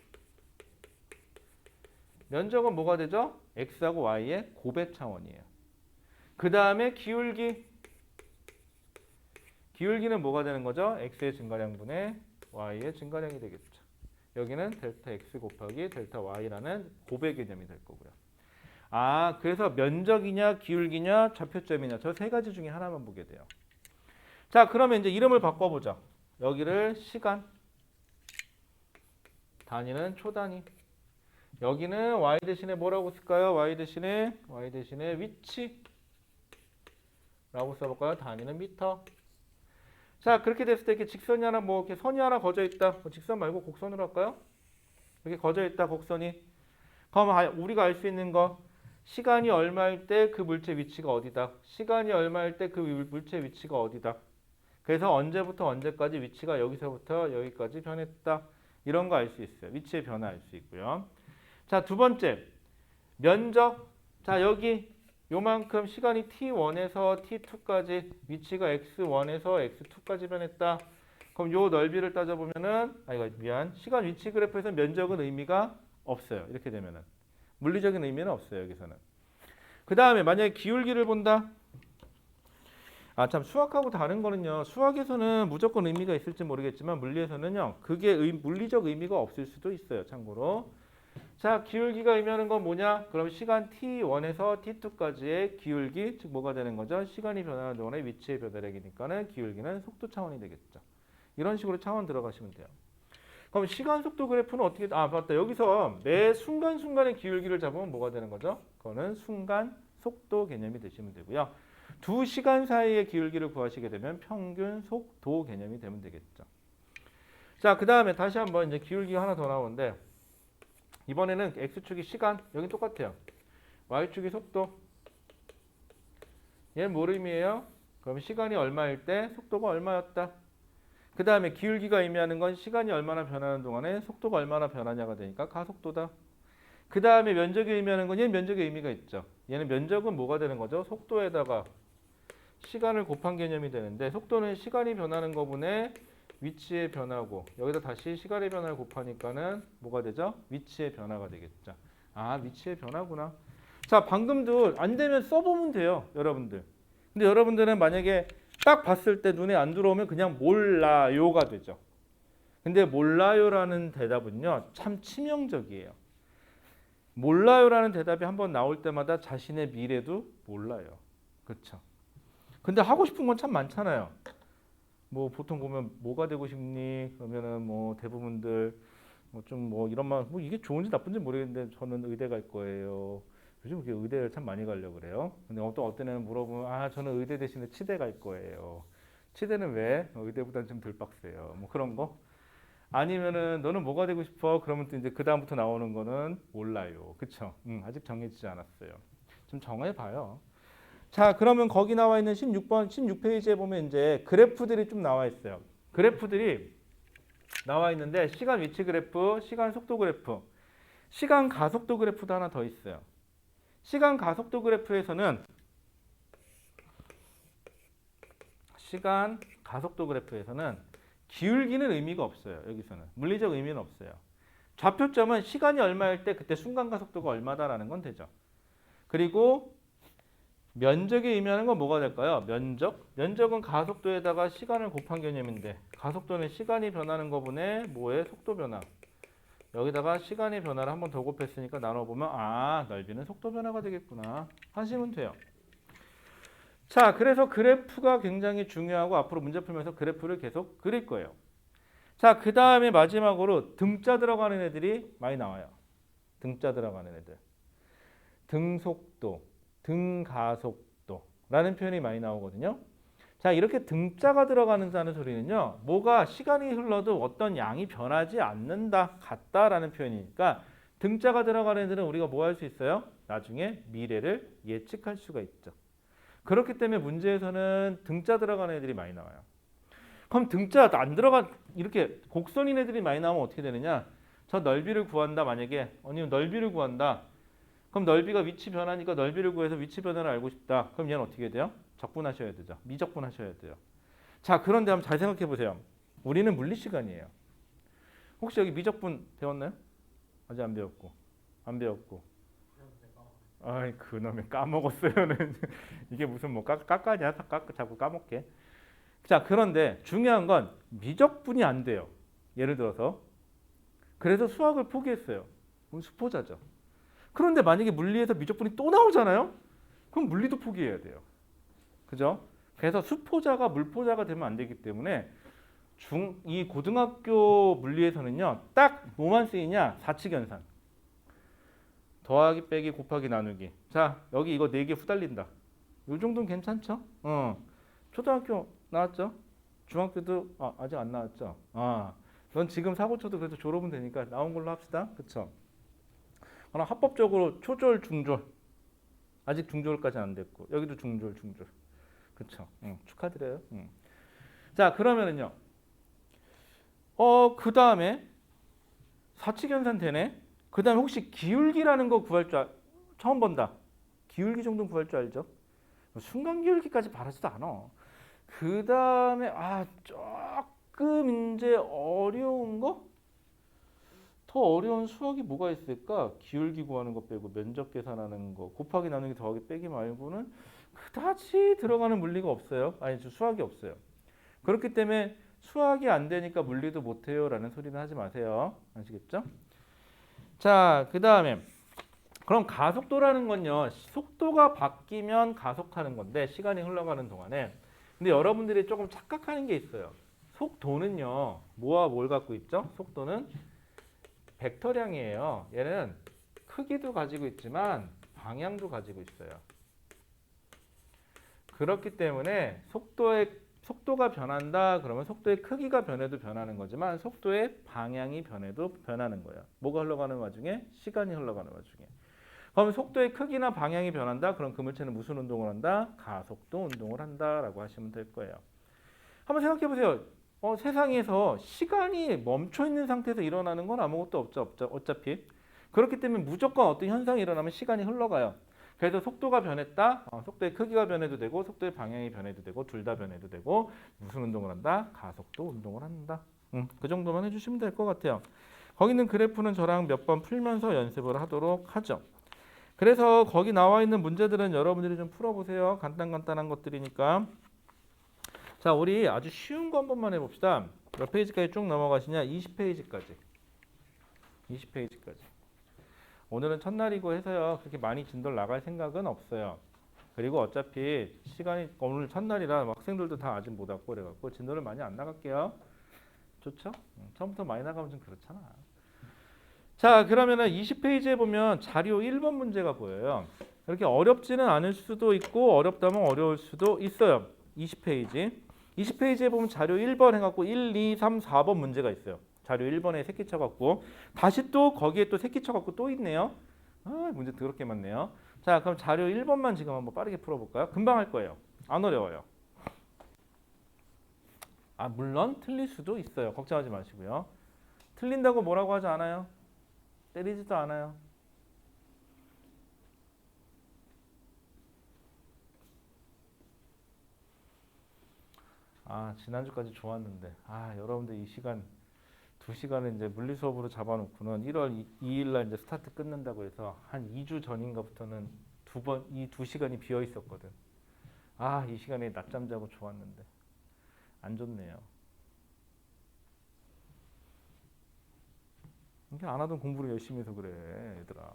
면적은 뭐가 되죠? x하고 y의 곱의 차원이에요. 그 다음에 기울기. 기울기는 뭐가 되는 거죠? x의 증가량분의 y의 증가량이 되겠죠. 여기는 델타 x 곱하기 델타 y라는 곱의 개념이 될 거고요. 그래서 면적이냐 기울기냐 좌표점이냐 저 세 가지 중에 하나만 보게 돼요. 자 그러면 이제 이름을 바꿔보죠. 여기를 시간, 단위는 초단위. 여기는 y 대신에 뭐라고 쓸까요? y 대신에 위치 라고 써볼까요? 단위는 미터. 자 그렇게 됐을 때 이렇게 직선이 하나 뭐 이렇게 선이 하나 거져 있다. 뭐 직선 말고 곡선으로 할까요? 이렇게 거져 있다 곡선이. 그럼 우리가 알 수 있는 거 시간이 얼마일 때 그 물체 위치가 어디다. 시간이 얼마일 때 그 물체 위치가 어디다. 그래서 언제부터 언제까지 위치가 여기서부터 여기까지 변했다. 이런 거 알 수 있어요. 위치의 변화 알 수 있고요. 자, 두 번째. 면적. 자, 여기 요만큼 시간이 t1에서 t2까지 위치가 x1에서 x2까지 변했다. 그럼 요 넓이를 따져보면은 시간 위치 그래프에서 면적은 의미가 없어요. 이렇게 되면은 물리적인 의미는 없어요. 여기서는. 그 다음에 만약에 기울기를 본다. 참 수학하고 다른 거는요. 수학에서는 무조건 의미가 있을지 모르겠지만 물리에서는요. 그게 물리적 의미가 없을 수도 있어요. 참고로. 자, 기울기가 의미하는 건 뭐냐? 그럼 시간 t1에서 t2까지의 기울기, 즉 뭐가 되는 거죠? 시간이 변하는 동안의 위치의 변화량이니까는 기울기는 속도 차원이 되겠죠. 이런 식으로 차원 들어가시면 돼요. 그럼 시간 속도 그래프는 어떻게? 아, 맞다. 여기서 매 순간순간의 기울기를 잡으면 뭐가 되는 거죠? 그거는 순간 속도 개념이 되시면 되고요. 두 시간 사이의 기울기를 구하시게 되면 평균 속도 개념이 되면 되겠죠. 자, 그 다음에 다시 한번 이제 기울기가 하나 더 나오는데 이번에는 x축이 시간, 여기 똑같아요. y축이 속도. 얘는 뭘 의미해요? 그럼 시간이 얼마일 때 속도가 얼마였다. 그 다음에 기울기가 의미하는 건 시간이 얼마나 변하는 동안에 속도가 얼마나 변하냐가 되니까 가속도다. 그 다음에 면적이 의미하는 건 얘는 면적의 의미가 있죠. 얘는 면적은 뭐가 되는 거죠? 속도에다가 시간을 곱한 개념이 되는데 속도는 시간이 변하는 거분에 위치의 변화고 여기다 다시 시간의 변화를 곱하니까는 뭐가 되죠? 위치의 변화가 되겠죠. 아, 위치의 변화구나. 자, 방금도 안 되면 써보면 돼요, 여러분들. 근데 여러분들은 만약에 딱 봤을 때 눈에 안 들어오면 그냥 몰라요가 되죠. 근데 몰라요라는 대답은요, 참 치명적이에요. 몰라요라는 대답이 한번 나올 때마다 자신의 미래도 몰라요. 그렇죠? 근데 하고 싶은 건 참 많잖아요. 뭐 보통 보면 뭐가 되고 싶니? 그러면은 뭐 대부분들 뭐 좀 뭐 이런 말, 뭐 이게 좋은지 나쁜지 모르겠는데 저는 의대 갈 거예요. 요즘 그게 의대를 참 많이 가려고 그래요. 근데 또 어떤 애는 물어보면 아 저는 의대 대신에 치대 갈 거예요. 치대는 왜? 의대보다는 좀 덜 빡세요. 뭐 그런 거. 아니면은 너는 뭐가 되고 싶어? 그러면 또 이제 그 다음부터 나오는 거는 몰라요. 그쵸? 아직 정해지지 않았어요. 좀 정해봐요. 자, 그러면 거기 나와 있는 16번, 16페이지에 보면 이제 그래프들이 좀 나와 있어요. 그래프들이 나와 있는데 시간 위치 그래프, 시간 속도 그래프, 시간 가속도 그래프도 하나 더 있어요. 시간 가속도 그래프에서는 기울기는 의미가 없어요. 여기서는 물리적 의미는 없어요. 좌표점은 시간이 얼마일 때 그때 순간 가속도가 얼마다라는 건 되죠. 그리고 면적이 의미하는 건 뭐가 될까요? 면적. 면적은 가속도에다가 시간을 곱한 개념인데 가속도는 시간이 변하는 거분에 뭐의 속도 변화. 여기다가 시간의 변화를 한 번 더 곱했으니까 나눠보면 아 넓이는 속도 변화가 되겠구나 하시면 돼요. 자, 그래서 그래프가 굉장히 중요하고 앞으로 문제 풀면서 그래프를 계속 그릴 거예요. 자, 그 다음에 마지막으로 등자 들어가는 애들이 많이 나와요. 등자 들어가는 애들. 등속도, 등가속도라는 표현이 많이 나오거든요. 자, 이렇게 등자가 들어가는 소리는요. 뭐가 시간이 흘러도 어떤 양이 변하지 않는다, 같다라는 표현이니까 등자가 들어가는 애들은 우리가 뭐 할 수 있어요? 나중에 미래를 예측할 수가 있죠. 그렇기 때문에 문제에서는 등자 들어가는 애들이 많이 나와요. 그럼 등자 안 들어간 이렇게 곡선인 애들이 많이 나오면 어떻게 되느냐? 저 넓이를 구한다 만약에 아니면 넓이를 구한다. 그럼 넓이가 위치 변하니까 넓이를 구해서 위치 변화를 알고 싶다. 그럼 얘는 어떻게 돼요? 적분하셔야 되죠. 미적분하셔야 돼요. 자, 그런데 한번 잘 생각해 보세요. 우리는 물리 시간이에요. 혹시 여기 미적분 배웠나요? 아직 안 배웠고. 안 배웠고. 아이 그놈의 까먹었어요는 이게 무슨 뭐 깎아냐? 자꾸 까먹게. 자, 그런데 중요한 건 미적분이 안 돼요. 예를 들어서 그래서 수학을 포기했어요. 그럼 수포자죠. 그런데 만약에 물리에서 미적분이 또 나오잖아요? 그럼 물리도 포기해야 돼요. 그죠? 그래서 수포자가 물포자가 되면 안 되기 때문에 이 고등학교 물리에서는요. 딱 뭐만 쓰이냐? 사칙연산. 더하기 빼기 곱하기 나누기. 자, 여기 이거 4개 후달린다. 요 정도는 괜찮죠? 초등학교 나왔죠? 중학교도 아직 안 나왔죠? 넌 지금 사고쳐도 그래도 졸업은 되니까 나온 걸로 합시다. 그쵸? 그럼 합법적으로 초졸, 중졸. 아직 중졸까지는 안 됐고 여기도 중졸. 그쵸? 축하드려요. 자, 그러면은요. 그 다음에 사칙연산 되네. 그 다음에 혹시 기울기라는 거 구할 줄 처음 본다. 기울기 정도는 구할 줄 알죠? 순간 기울기까지 바라지도 않아. 그 다음에 조금 이제 어려운 거? 더 어려운 수학이 뭐가 있을까? 기울기 구하는 거 빼고 면적 계산하는 거 곱하기 나누기 더하기 빼기 말고는 그다지 들어가는 물리가 없어요. 아니 수학이 없어요. 그렇기 때문에 수학이 안 되니까 물리도 못해요 라는 소리는 하지 마세요. 아시겠죠? 자, 그 다음에 그럼 가속도라는 건요. 속도가 바뀌면 가속하는 건데 시간이 흘러가는 동안에. 근데 여러분들이 조금 착각하는 게 있어요. 속도는요. 뭐와 뭘 갖고 있죠? 속도는 벡터량이에요. 얘는 크기도 가지고 있지만 방향도 가지고 있어요. 그렇기 때문에 속도가 변한다 그러면 속도의 크기가 변해도 변하는 거지만 속도의 방향이 변해도 변하는 거예요. 뭐가 흘러가는 와중에? 시간이 흘러가는 와중에. 그럼 속도의 크기나 방향이 변한다? 그럼 그 물체는 무슨 운동을 한다? 가속도 운동을 한다라고 하시면 될 거예요. 한번 생각해 보세요. 세상에서 시간이 멈춰 있는 상태에서 일어나는 건 아무것도 없죠. 어차피. 그렇기 때문에 무조건 어떤 현상이 일어나면 시간이 흘러가요. 그래서 속도가 변했다. 속도의 크기가 변해도 되고 속도의 방향이 변해도 되고 둘 다 변해도 되고 무슨 운동을 한다? 가속도 운동을 한다. 그 정도만 해주시면 될 것 같아요. 거기 있는 그래프는 저랑 몇 번 풀면서 연습을 하도록 하죠. 그래서 거기 나와 있는 문제들은 여러분들이 좀 풀어보세요. 간단한 것들이니까. 자, 우리 아주 쉬운 거 한 번만 해봅시다. 몇 페이지까지 쭉 넘어가시냐? 20페이지까지. 20페이지까지. 오늘은 첫날이고 해서요. 그렇게 많이 진도를 나갈 생각은 없어요. 그리고 어차피 시간이 오늘 첫날이라 학생들도 다 아직 못 왔고 그래갖고 진도를 많이 안 나갈게요. 좋죠? 처음부터 많이 나가면 좀 그렇잖아. 자, 그러면은 20페이지에 보면 자료 1번 문제가 보여요. 이렇게 어렵지는 않을 수도 있고 어렵다면 어려울 수도 있어요. 20페이지. 20페이지에 보면 자료 1번 해갖고 1, 2, 3, 4번 문제가 있어요. 자료 1번에 새끼 쳐갖고 다시 또 거기에 또 새끼 쳐갖고 또 있네요. 문제 더럽게 많네요. 자, 그럼 자료 1번만 지금 한번 빠르게 풀어볼까요? 금방 할 거예요. 안 어려워요. 물론 틀릴 수도 있어요. 걱정하지 마시고요. 틀린다고 뭐라고 하지 않아요. 때리지도 않아요. 지난주까지 좋았는데 여러분들 이 시간 2시간을 이제 물리 수업으로 잡아놓고는 1월 2일 날 이제 스타트 끊는다고 해서 한 2주 전인가부터는 이 2시간이 비어 있었거든. 이 시간에 낮잠 자고 좋았는데 안 좋네요. 이게 안 하던 공부를 열심히 해서 그래, 얘들아.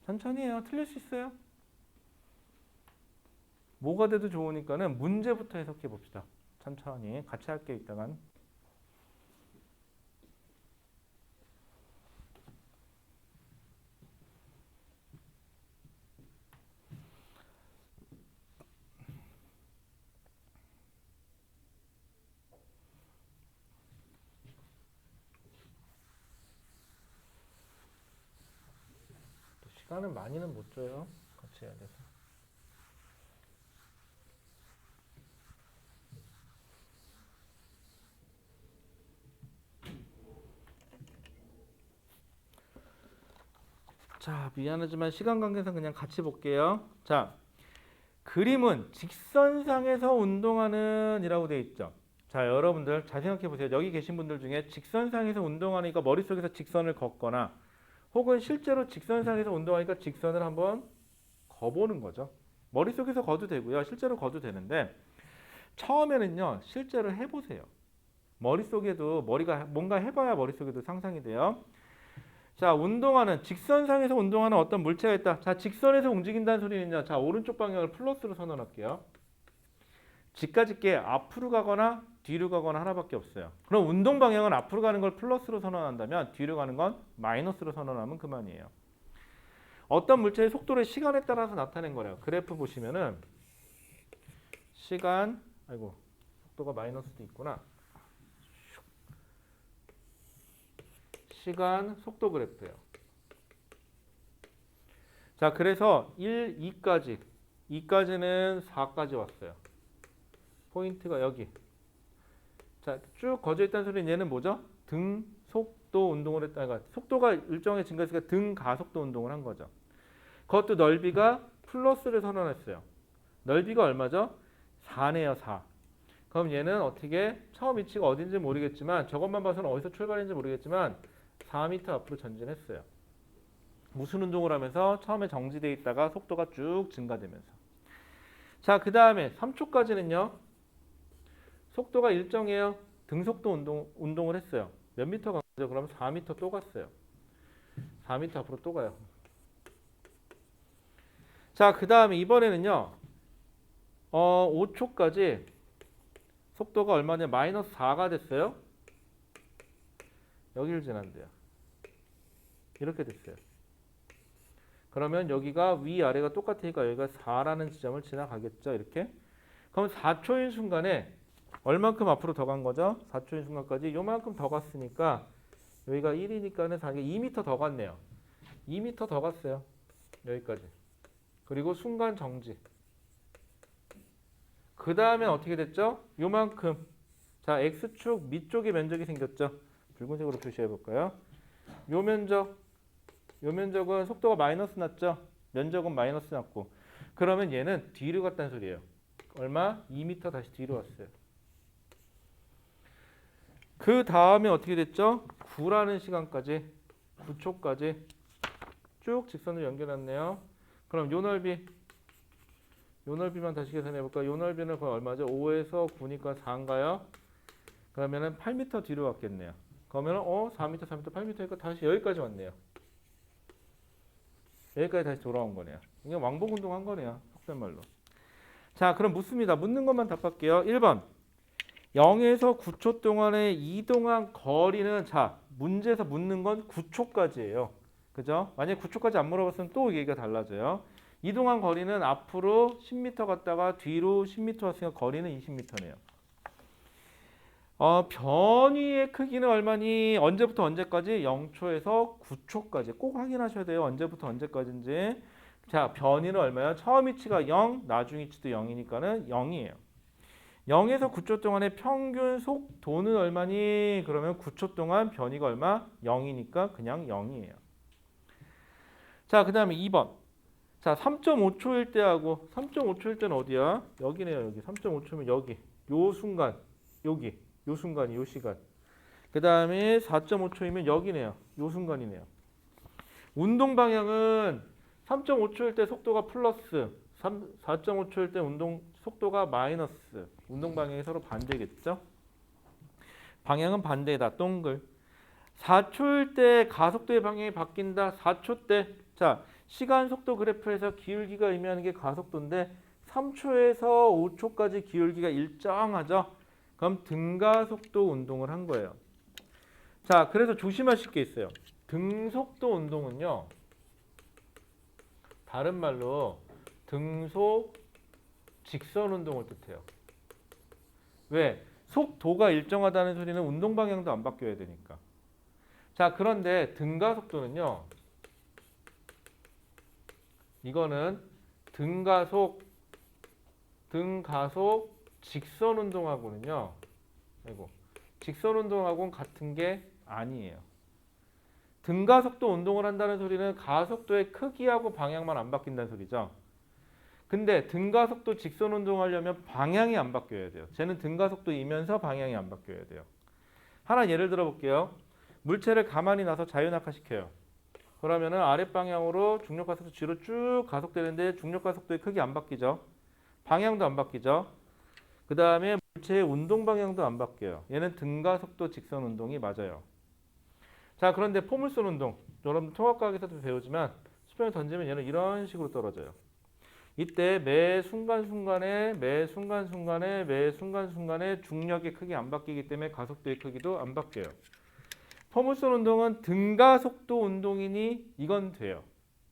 천천히 해요. 틀릴 수 있어요. 뭐가 돼도 좋으니까는 문제부터 해석해 봅시다. 천천히 같이 할게요. 이따간. 시간은 많이는 못 줘요. 같이 해야 돼서. 자, 미안하지만 시간 관계상 그냥 같이 볼게요. 자, 그림은 직선상에서 운동하는 이라고 되어 있죠. 자, 여러분들 잘 생각해 보세요. 여기 계신 분들 중에 직선상에서 운동하니까 머릿속에서 직선을 걷거나 혹은 실제로 직선상에서 운동하니까 직선을 한번 거보는 거죠. 머릿속에서 거도 되고요. 실제로 거도 되는데 처음에는요. 실제로 해보세요. 머릿속에도 머리가 뭔가 해봐야 머릿속에도 상상이 돼요. 자, 운동하는 직선상에서 운동하는 어떤 물체가 있다. 자, 직선에서 움직인다는 소리는요. 자, 오른쪽 방향을 플러스로 선언할게요. 직가직계 앞으로 가거나 뒤로 가거나 하나밖에 없어요. 그럼 운동 방향은 앞으로 가는 걸 플러스로 선언한다면 뒤로 가는 건 마이너스로 선언하면 그만이에요. 어떤 물체의 속도를 시간에 따라서 나타낸 거래요. 그래프 보시면은 시간, 속도가 마이너스도 있구나. 시간, 속도 그래프예요. 자, 그래서 1, 2까지, 2까지는 4까지 왔어요. 포인트가 여기. 자, 쭉 거져 있다는 소리는 얘는 뭐죠? 등 속도 운동을 했다. 그러니까 속도가 일정하게 증가했으니까 등 가속도 운동을 한 거죠. 그것도 넓이가 플러스를 선언했어요. 넓이가 얼마죠? 4네요, 4. 그럼 얘는 어떻게 처음 위치가 어딘지 모르겠지만 저것만 봐서는 어디서 출발했는지 모르겠지만 4m 앞으로 전진했어요. 무슨 운동을 하면서 처음에 정지되어 있다가 속도가 쭉 증가되면서. 자, 그 다음에 3초까지는요. 속도가 일정해요. 등속도 운동을 했어요. 몇 미터 그러면 4m 또 갔어요. 4m 앞으로 또 가요. 자, 그 다음에 이번에는요. 5초까지 속도가 얼마냐? 마이너스 4가 됐어요. 여기를 지난대요. 이렇게 됐어요. 그러면 여기가 위아래가 똑같으니까 여기가 4라는 지점을 지나가겠죠. 이렇게. 그럼 4초인 순간에 얼만큼 앞으로 더 간 거죠? 4초인 순간까지 요만큼 더 갔으니까 여기가 1이니까는 2m 더 갔네요. 2m 더 갔어요. 여기까지. 그리고 순간 정지. 그 다음에 어떻게 됐죠? 요만큼. 자, X축 밑쪽에 면적이 생겼죠. 붉은색으로 표시해 볼까요? 요 면적은 속도가 마이너스 났죠. 면적은 마이너스 났고. 그러면 얘는 뒤로 갔다는 소리예요. 얼마? 2m 다시 뒤로 왔어요. 그 다음에 어떻게 됐죠? 9라는 시간까지 9초까지 쭉 직선을 연결했네요. 그럼 요 넓이만 다시 계산해 볼까요? 요 넓이는 거의 얼마죠? 5에서 9니까 4인가요? 그러면은 8m 뒤로 왔겠네요. 그러면은 4m, 4m, 8m니까 다시 여기까지 왔네요. 여기까지 다시 돌아온 거네요. 이게 왕복 운동한 거네요. 속된 말로. 자, 그럼 묻습니다. 묻는 것만 답할게요. 1번. 0에서 9초 동안의 이동한 거리는 자, 문제에서 묻는 건 9초까지예요. 그죠? 만약에 9초까지 안 물어봤으면 또 얘기가 달라져요. 이동한 거리는 앞으로 10m 갔다가 뒤로 10m 왔으니까 거리는 20m네요. 변위의 크기는 얼마니? 언제부터 언제까지? 0초에서 9초까지. 꼭 확인하셔야 돼요. 언제부터 언제까지인지. 자, 변위는 얼마예요? 처음 위치가 0, 나중 위치도 0이니까는 0이에요. 0에서 9초 동안의 평균 속도는 얼마니? 그러면 9초 동안 변위가 얼마? 0이니까 그냥 0이에요. 자, 그 다음에 2번. 자, 3.5초일 때하고 3.5초일 때는 어디야? 여기네요. 여기 3.5초면 여기. 요 순간. 여기. 요 순간이 요 시간. 그 다음에 4.5초이면 여기네요. 요 순간이네요. 운동 방향은 3.5초일 때 속도가 플러스, 4.5초일 때 운동 속도가 마이너스. 운동 방향이 서로 반대겠죠? 방향은 반대다. 동글. 4초일 때 가속도의 방향이 바뀐다. 4초 때. 자, 시간 속도 그래프에서 기울기가 의미하는 게 가속도인데 3초에서 5초까지 기울기가 일정하죠. 그럼 등가속도 운동을 한 거예요. 자, 그래서 조심하실 게 있어요. 등속도 운동은요. 다른 말로 등속 직선 운동을 뜻해요. 왜? 속도가 일정하다는 소리는 운동 방향도 안 바뀌어야 되니까. 자, 그런데 등가속도는요. 이거는 등가속 직선 운동하고는요. 직선 운동하고는 같은 게 아니에요. 등가속도 운동을 한다는 소리는 가속도의 크기하고 방향만 안 바뀐다는 소리죠. 근데 등가속도 직선 운동하려면 방향이 안 바뀌어야 돼요. 쟤는 등가속도이면서 방향이 안 바뀌어야 돼요. 하나 예를 들어 볼게요. 물체를 가만히 놔서 자유낙하시켜요. 그러면은 아랫방향으로 중력가속도 뒤로 쭉 가속되는데 중력가속도의 크기 안 바뀌죠. 방향도 안 바뀌죠. 그 다음에 물체의 운동 방향도 안 바뀌어요. 얘는 등가속도 직선 운동이 맞아요. 자, 그런데 포물선 운동, 여러분 통합과학에서도 배우지만 수평을 던지면 얘는 이런 식으로 떨어져요. 이때 매 순간순간에 중력의 크기 안 바뀌기 때문에 가속도의 크기도 안 바뀌어요. 포물선 운동은 등가속도 운동이니 이건 돼요.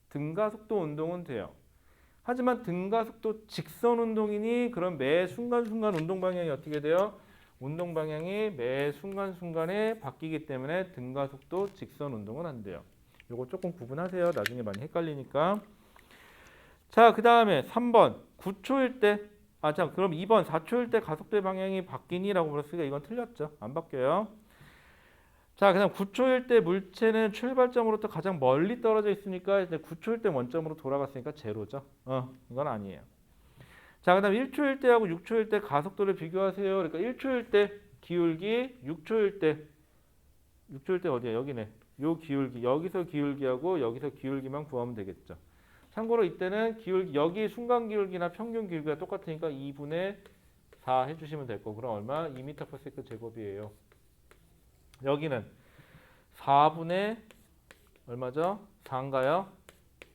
등가속도 운동은 돼요. 하지만 등가속도 직선 운동이니 그럼 매 순간순간 운동 방향이 어떻게 돼요? 운동 방향이 매 순간순간에 바뀌기 때문에 등가속도 직선 운동은 안 돼요. 요거 조금 구분하세요. 나중에 많이 헷갈리니까. 자, 그 다음에 3번 9초일 때 그럼 2번 4초일 때 가속도의 방향이 바뀌니라고 물었으니까 이건 틀렸죠. 안 바뀌어요. 자, 그다음 9초일 때 물체는 출발점으로부터 가장 멀리 떨어져 있으니까 이제 9초일 때 원점으로 돌아갔으니까 제로죠. 이건 아니에요. 자, 그다음 1초일 때하고 6초일 때 가속도를 비교하세요. 그러니까 1초일 때 기울기, 6초일 때 어디야? 여기네. 요 기울기, 여기서 기울기하고 여기서 기울기만 구하면 되겠죠. 참고로 이때는 기울기, 여기 순간 기울기나 평균 기울기가 똑같으니까 2분의 4 해주시면 될 거고, 그럼 얼마? 2m/s 제곱이에요. 여기는 4분의 얼마죠? 4인가요?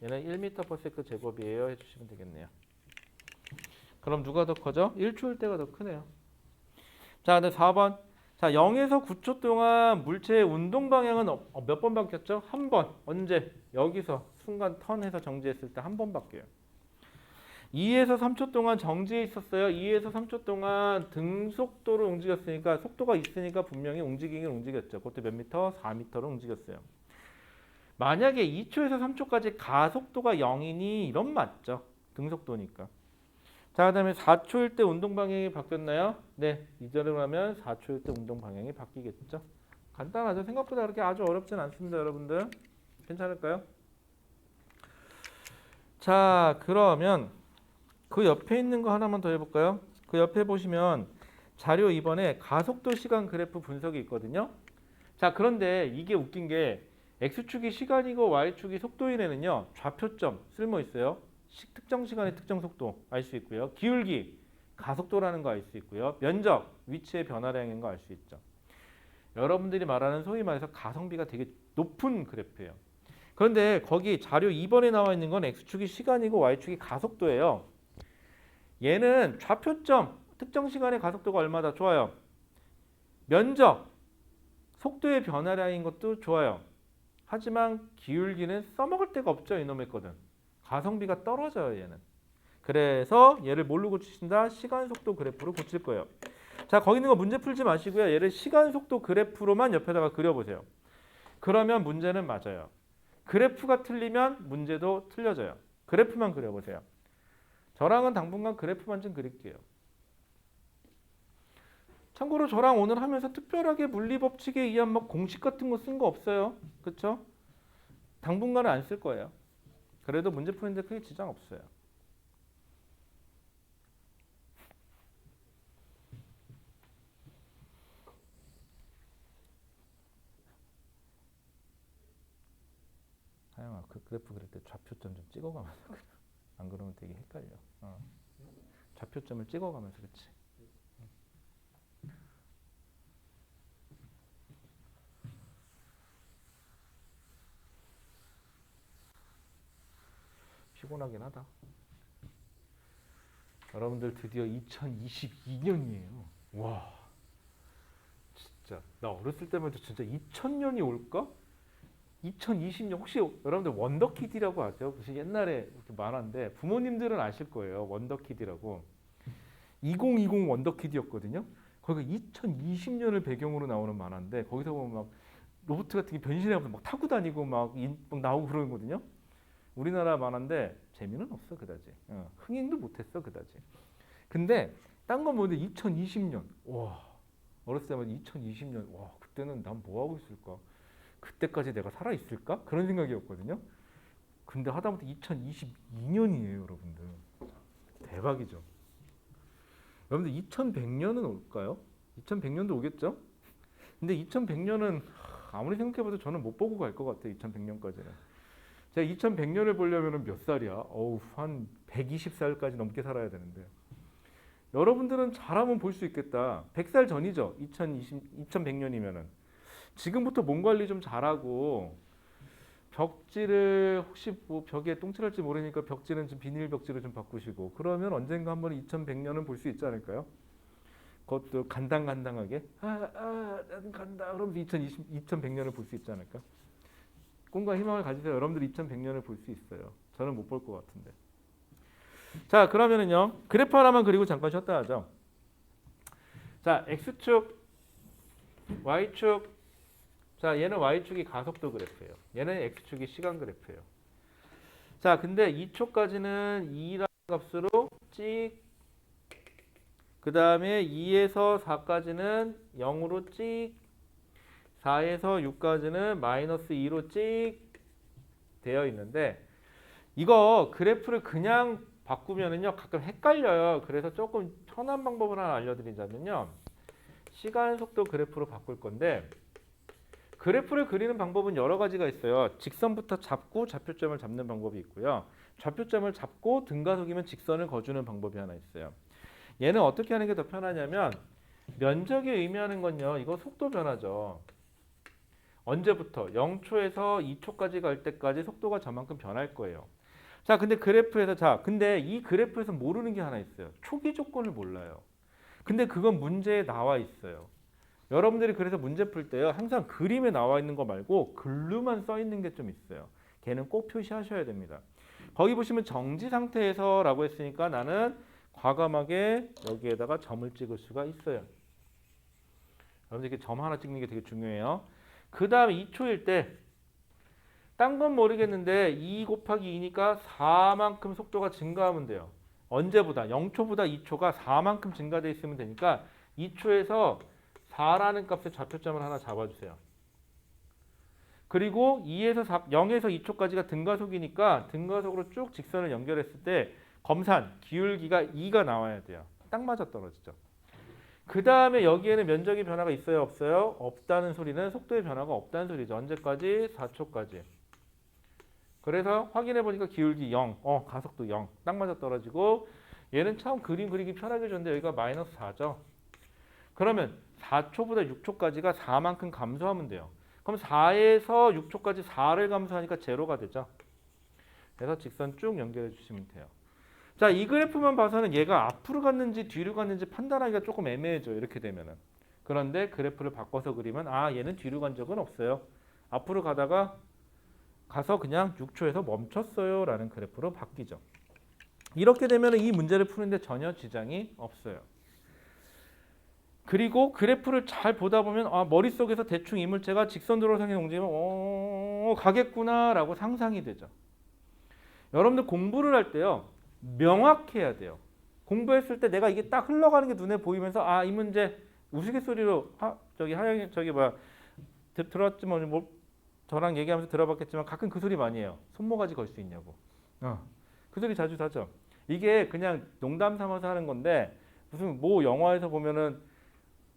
얘는 1m/s 제곱이에요. 해주시면 되겠네요. 그럼 누가 더 커져? 1초일 때가 더 크네요. 자, 근데 4번. 자, 0에서 9초 동안 물체의 운동 방향은 몇 번 바뀌었죠? 한 번. 언제? 여기서 순간 턴해서 정지했을 때 한 번 바뀌어요. 2에서 3초 동안 정지해 있었어요. 2에서 3초 동안 등 속도로 움직였으니까 속도가 있으니까 분명히 움직이긴 움직였죠. 그것도 몇 미터? 4m로 움직였어요. 만약에 2초에서 3초까지 가속도가 0이니 이런 맞죠. 등속도니까. 자, 그다음에 4초일 때 운동 방향이 바뀌었나요? 네, 이대로 하면 4초일 때 운동 방향이 바뀌겠죠. 간단하죠. 생각보다 그렇게 아주 어렵진 않습니다, 여러분들. 괜찮을까요? 자, 그러면 그 옆에 있는 거 하나만 더 해볼까요? 그 옆에 보시면 자료 2번에 가속도 시간 그래프 분석이 있거든요. 자, 그런데 이게 웃긴 게 X축이 시간이고 Y축이 속도인 애는요. 좌표점 쓸모 있어요. 특정 시간의 특정 속도 알 수 있고요. 기울기, 가속도라는 거 알 수 있고요. 면적, 위치의 변화량인 거 알 수 있죠. 여러분들이 말하는 소위 말해서 가성비가 되게 높은 그래프예요. 그런데 거기 자료 2번에 나와 있는 건 X축이 시간이고 Y축이 가속도예요. 얘는 좌표점, 특정 시간의 가속도가 얼마다 좋아요. 면적, 속도의 변화량인 것도 좋아요. 하지만 기울기는 써먹을 데가 없죠. 이놈의 거든. 가성비가 떨어져요. 얘는. 그래서 얘를 뭘로 고치신다? 시간 속도 그래프로 고칠 거예요. 자, 거기 있는 거 문제 풀지 마시고요. 얘를 시간 속도 그래프로만 옆에다가 그려보세요. 그러면 문제는 맞아요. 그래프가 틀리면 문제도 틀려져요. 그래프만 그려보세요. 저랑은 당분간 그래프만 좀 그릴게요. 참고로 저랑 오늘 하면서 특별하게 물리법칙에 의한 막 공식 같은 거 쓴 거 없어요. 그렇죠? 당분간은 안 쓸 거예요. 그래도 문제 푸는데 크게 지장 없어요. 하영아, 그 그래프 그릴 때 좌표점 좀 찍어가면서 그려. 안 그러면 되게 헷갈려. 좌표점을 찍어가면서 그렇지. 피곤하긴 하다. 여러분들 드디어 2022년이에요. 와, 진짜 나 어렸을 때만 해도 진짜 2000년이 올까? 2020년 혹시 여러분들 원더키드라고 아세요? 무슨 옛날에 이렇게 만화인데 부모님들은 아실 거예요. 원더키드라고. 2020 원더키드였거든요. 거기가 2020년을 배경으로 나오는 만화인데 거기서 보면 막 로봇 같은 게 변신해서 막 타고 다니고 막 나오고 그러거든요. 우리나라 만화인데 재미는 없어 그다지. 흥행도 못했어 그다지. 근데 딴 건 뭐는데 2020년. 와, 어렸을 때마다 2020년. 와, 그때는 난 뭐 하고 있을까? 그때까지 내가 살아 있을까? 그런 생각이었거든요. 근데 하다못해 2022년이에요, 여러분들. 대박이죠. 여러분들 2100년은 올까요? 2100년도 오겠죠? 근데 2100년은 아무리 생각해봐도 저는 못 보고 갈 것 같아요. 2100년까지는. 제가 2100년을 보려면 몇 살이야? 어우, 한 120살까지 넘게 살아야 되는데. 여러분들은 잘하면 볼 수 있겠다. 100살 전이죠. 2100년이면은. 지금부터 몸 관리 좀 잘하고 벽지를 혹시 뭐 벽에 똥칠할지 모르니까 벽지는 좀 비닐 벽지로 좀 바꾸시고 그러면 언젠가 한번 2100년은 볼 수 있지 않을까요? 그것도 간당간당하게 난 간다 그러면서 2100년을 볼 수 있지 않을까? 꿈과 희망을 가지세요. 여러분들 2100년을 볼 수 있어요. 저는 못 볼 것 같은데. 자, 그러면은요. 그래프 하나만 그리고 잠깐 쉬었다 하죠. 자, X축, Y축. 자, 얘는 Y축이 가속도 그래프예요. 얘는 X축이 시간 그래프예요. 자, 근데 2초까지는 2라는 값으로 찍. 그 다음에 2에서 4까지는 0으로 찍. 4에서 6까지는 마이너스 2로 찍 되어 있는데 이거 그래프를 그냥 바꾸면은요 가끔 헷갈려요. 그래서 조금 편한 방법을 하나 알려드리자면요. 시간 속도 그래프로 바꿀 건데 그래프를 그리는 방법은 여러 가지가 있어요. 직선부터 잡고 좌표점을 잡는 방법이 있고요. 좌표점을 잡고 등가속이면 직선을 거주는 방법이 하나 있어요. 얘는 어떻게 하는 게 더 편하냐면 면적이 의미하는 건요. 이거 속도 변화죠. 언제부터? 0초에서 2초까지 갈 때까지 속도가 저만큼 변할 거예요. 자, 근데 그래프에서 근데 이 그래프에서 모르는 게 하나 있어요. 초기 조건을 몰라요. 근데 그건 문제에 나와 있어요. 여러분들이 그래서 문제 풀 때요. 항상 그림에 나와 있는 거 말고 글로만 써 있는 게 좀 있어요. 걔는 꼭 표시하셔야 됩니다. 거기 보시면 정지 상태에서라고 했으니까 나는 과감하게 여기에다가 점을 찍을 수가 있어요. 여러분들 이렇게 점 하나 찍는 게 되게 중요해요. 그 다음에 2초일 때 딴 건 모르겠는데 2 곱하기 2니까 4만큼 속도가 증가하면 돼요. 언제보다 0초보다 2초가 4만큼 증가돼 있으면 되니까 2초에서 4라는 값의 좌표점을 하나 잡아주세요. 그리고 0에서 2초까지가 등가속이니까 등가속으로 쭉 직선을 연결했을 때 검산, 기울기가 2가 나와야 돼요. 딱 맞아떨어지죠. 그 다음에 여기에는 면적의 변화가 있어요? 없어요? 없다는 소리는 속도의 변화가 없다는 소리죠. 언제까지? 4초까지. 그래서 확인해 보니까 기울기 0, 가속도 0. 딱 맞아떨어지고 얘는 참 그림 그리기 편하게 줬는데 여기가 마이너스 4죠. 그러면 4초보다 6초까지가 4만큼 감소하면 돼요. 그럼 4에서 6초까지 4를 감소하니까 제로가 되죠. 그래서 직선 쭉 연결해 주시면 돼요. 자, 이 그래프만 봐서는 얘가 앞으로 갔는지 뒤로 갔는지 판단하기가 조금 애매해져. 이렇게 되면은. 그런데 그래프를 바꿔서 그리면 얘는 뒤로 간 적은 없어요. 앞으로 가서 그냥 6초에서 멈췄어요 라는 그래프로 바뀌죠. 이렇게 되면 이 문제를 푸는데 전혀 지장이 없어요. 그리고 그래프를 잘 보다 보면 머릿속에서 대충 이 물체가 직선도로 상에 움직이면 가겠구나 라고 상상이 되죠. 여러분들 공부를 할 때요. 명확해야 돼요. 공부했을 때 내가 이게 딱 흘러가는 게 눈에 보이면서 이 문제 우스갯소리로 들었지만 뭐 저랑 얘기하면서 들어봤겠지만 가끔 그 소리 많이 해요. 손모가지 걸 수 있냐고. 그 소리 자주 하죠. 이게 그냥 농담 삼아서 하는 건데 무슨 뭐 영화에서 보면은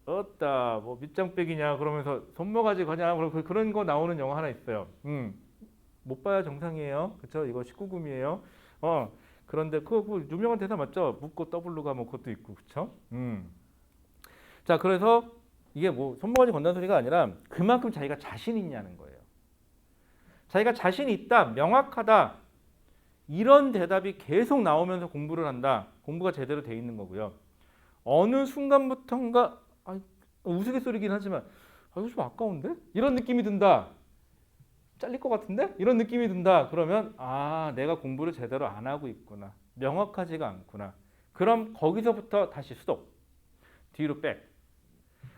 뭐 밑장빼기냐 그러면서 손모가지 거냐 그런 거 나오는 영화 하나 있어요. 못 봐야 정상이에요. 그렇죠? 이거 19금이에요. 그런데 그 유명한 대사 맞죠? 묻고 더블로 가면 그것도 있고 그렇죠? 자, 그래서 이게 뭐 손모가지 건다는 소리가 아니라 그만큼 자기가 자신 있냐는 거예요. 자기가 자신이 있다, 명확하다 이런 대답이 계속 나오면서 공부를 한다. 공부가 제대로 돼 있는 거고요. 어느 순간부터인가 우스갯소리긴 하지만 이거 좀 아까운데? 이런 느낌이 든다. 잘릴 것 같은데? 이런 느낌이 든다. 그러면 내가 공부를 제대로 안 하고 있구나. 명확하지가 않구나. 그럼 거기서부터 다시 스톱. 뒤로 백.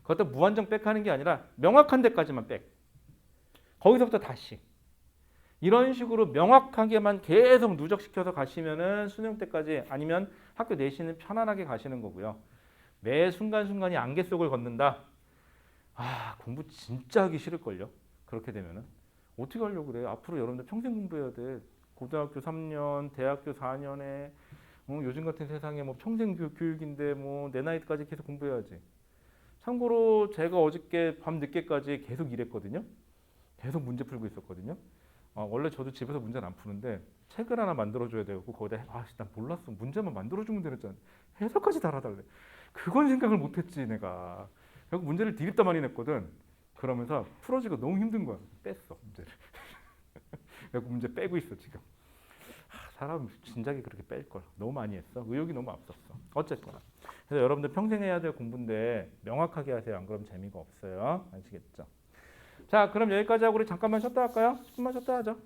그것도 무한정 백하는 게 아니라 명확한 데까지만 백. 거기서부터 다시. 이런 식으로 명확하게만 계속 누적시켜서 가시면은 수능 때까지 아니면 학교 내신은 편안하게 가시는 거고요. 매 순간순간이 안개 속을 걷는다. 공부 진짜 하기 싫을걸요. 그렇게 되면은. 어떻게 하려고 그래? 앞으로 여러분들 평생 공부해야 돼. 고등학교 3년, 대학교 4년에 요즘 같은 세상에 뭐 평생 교육인데 뭐 내 나이까지 계속 공부해야지. 참고로 제가 어저께 밤 늦게까지 계속 일했거든요. 계속 문제 풀고 있었거든요. 원래 저도 집에서 문제는 안 푸는데 책을 하나 만들어줘야 되고 거기다 난 몰랐어. 문제만 만들어주면 되잖아. 해석까지 달아달래. 그건 생각을 못했지 내가. 결국 문제를 디립다 많이 냈거든. 그러면서 풀어지기가 너무 힘든 거야. 뺐어 문제를. 결국 문제 빼고 있어 지금. 사람 진작에 그렇게 뺄 걸. 너무 많이 했어. 의욕이 너무 앞섰어. 어쨌거나. 그래서 여러분들 평생 해야 될 공부인데 명확하게 하세요. 안 그러면 재미가 없어요. 아시겠죠? 자, 그럼 여기까지 하고 우리 잠깐만 쉬었다 할까요? 10분만 쉬었다 하죠.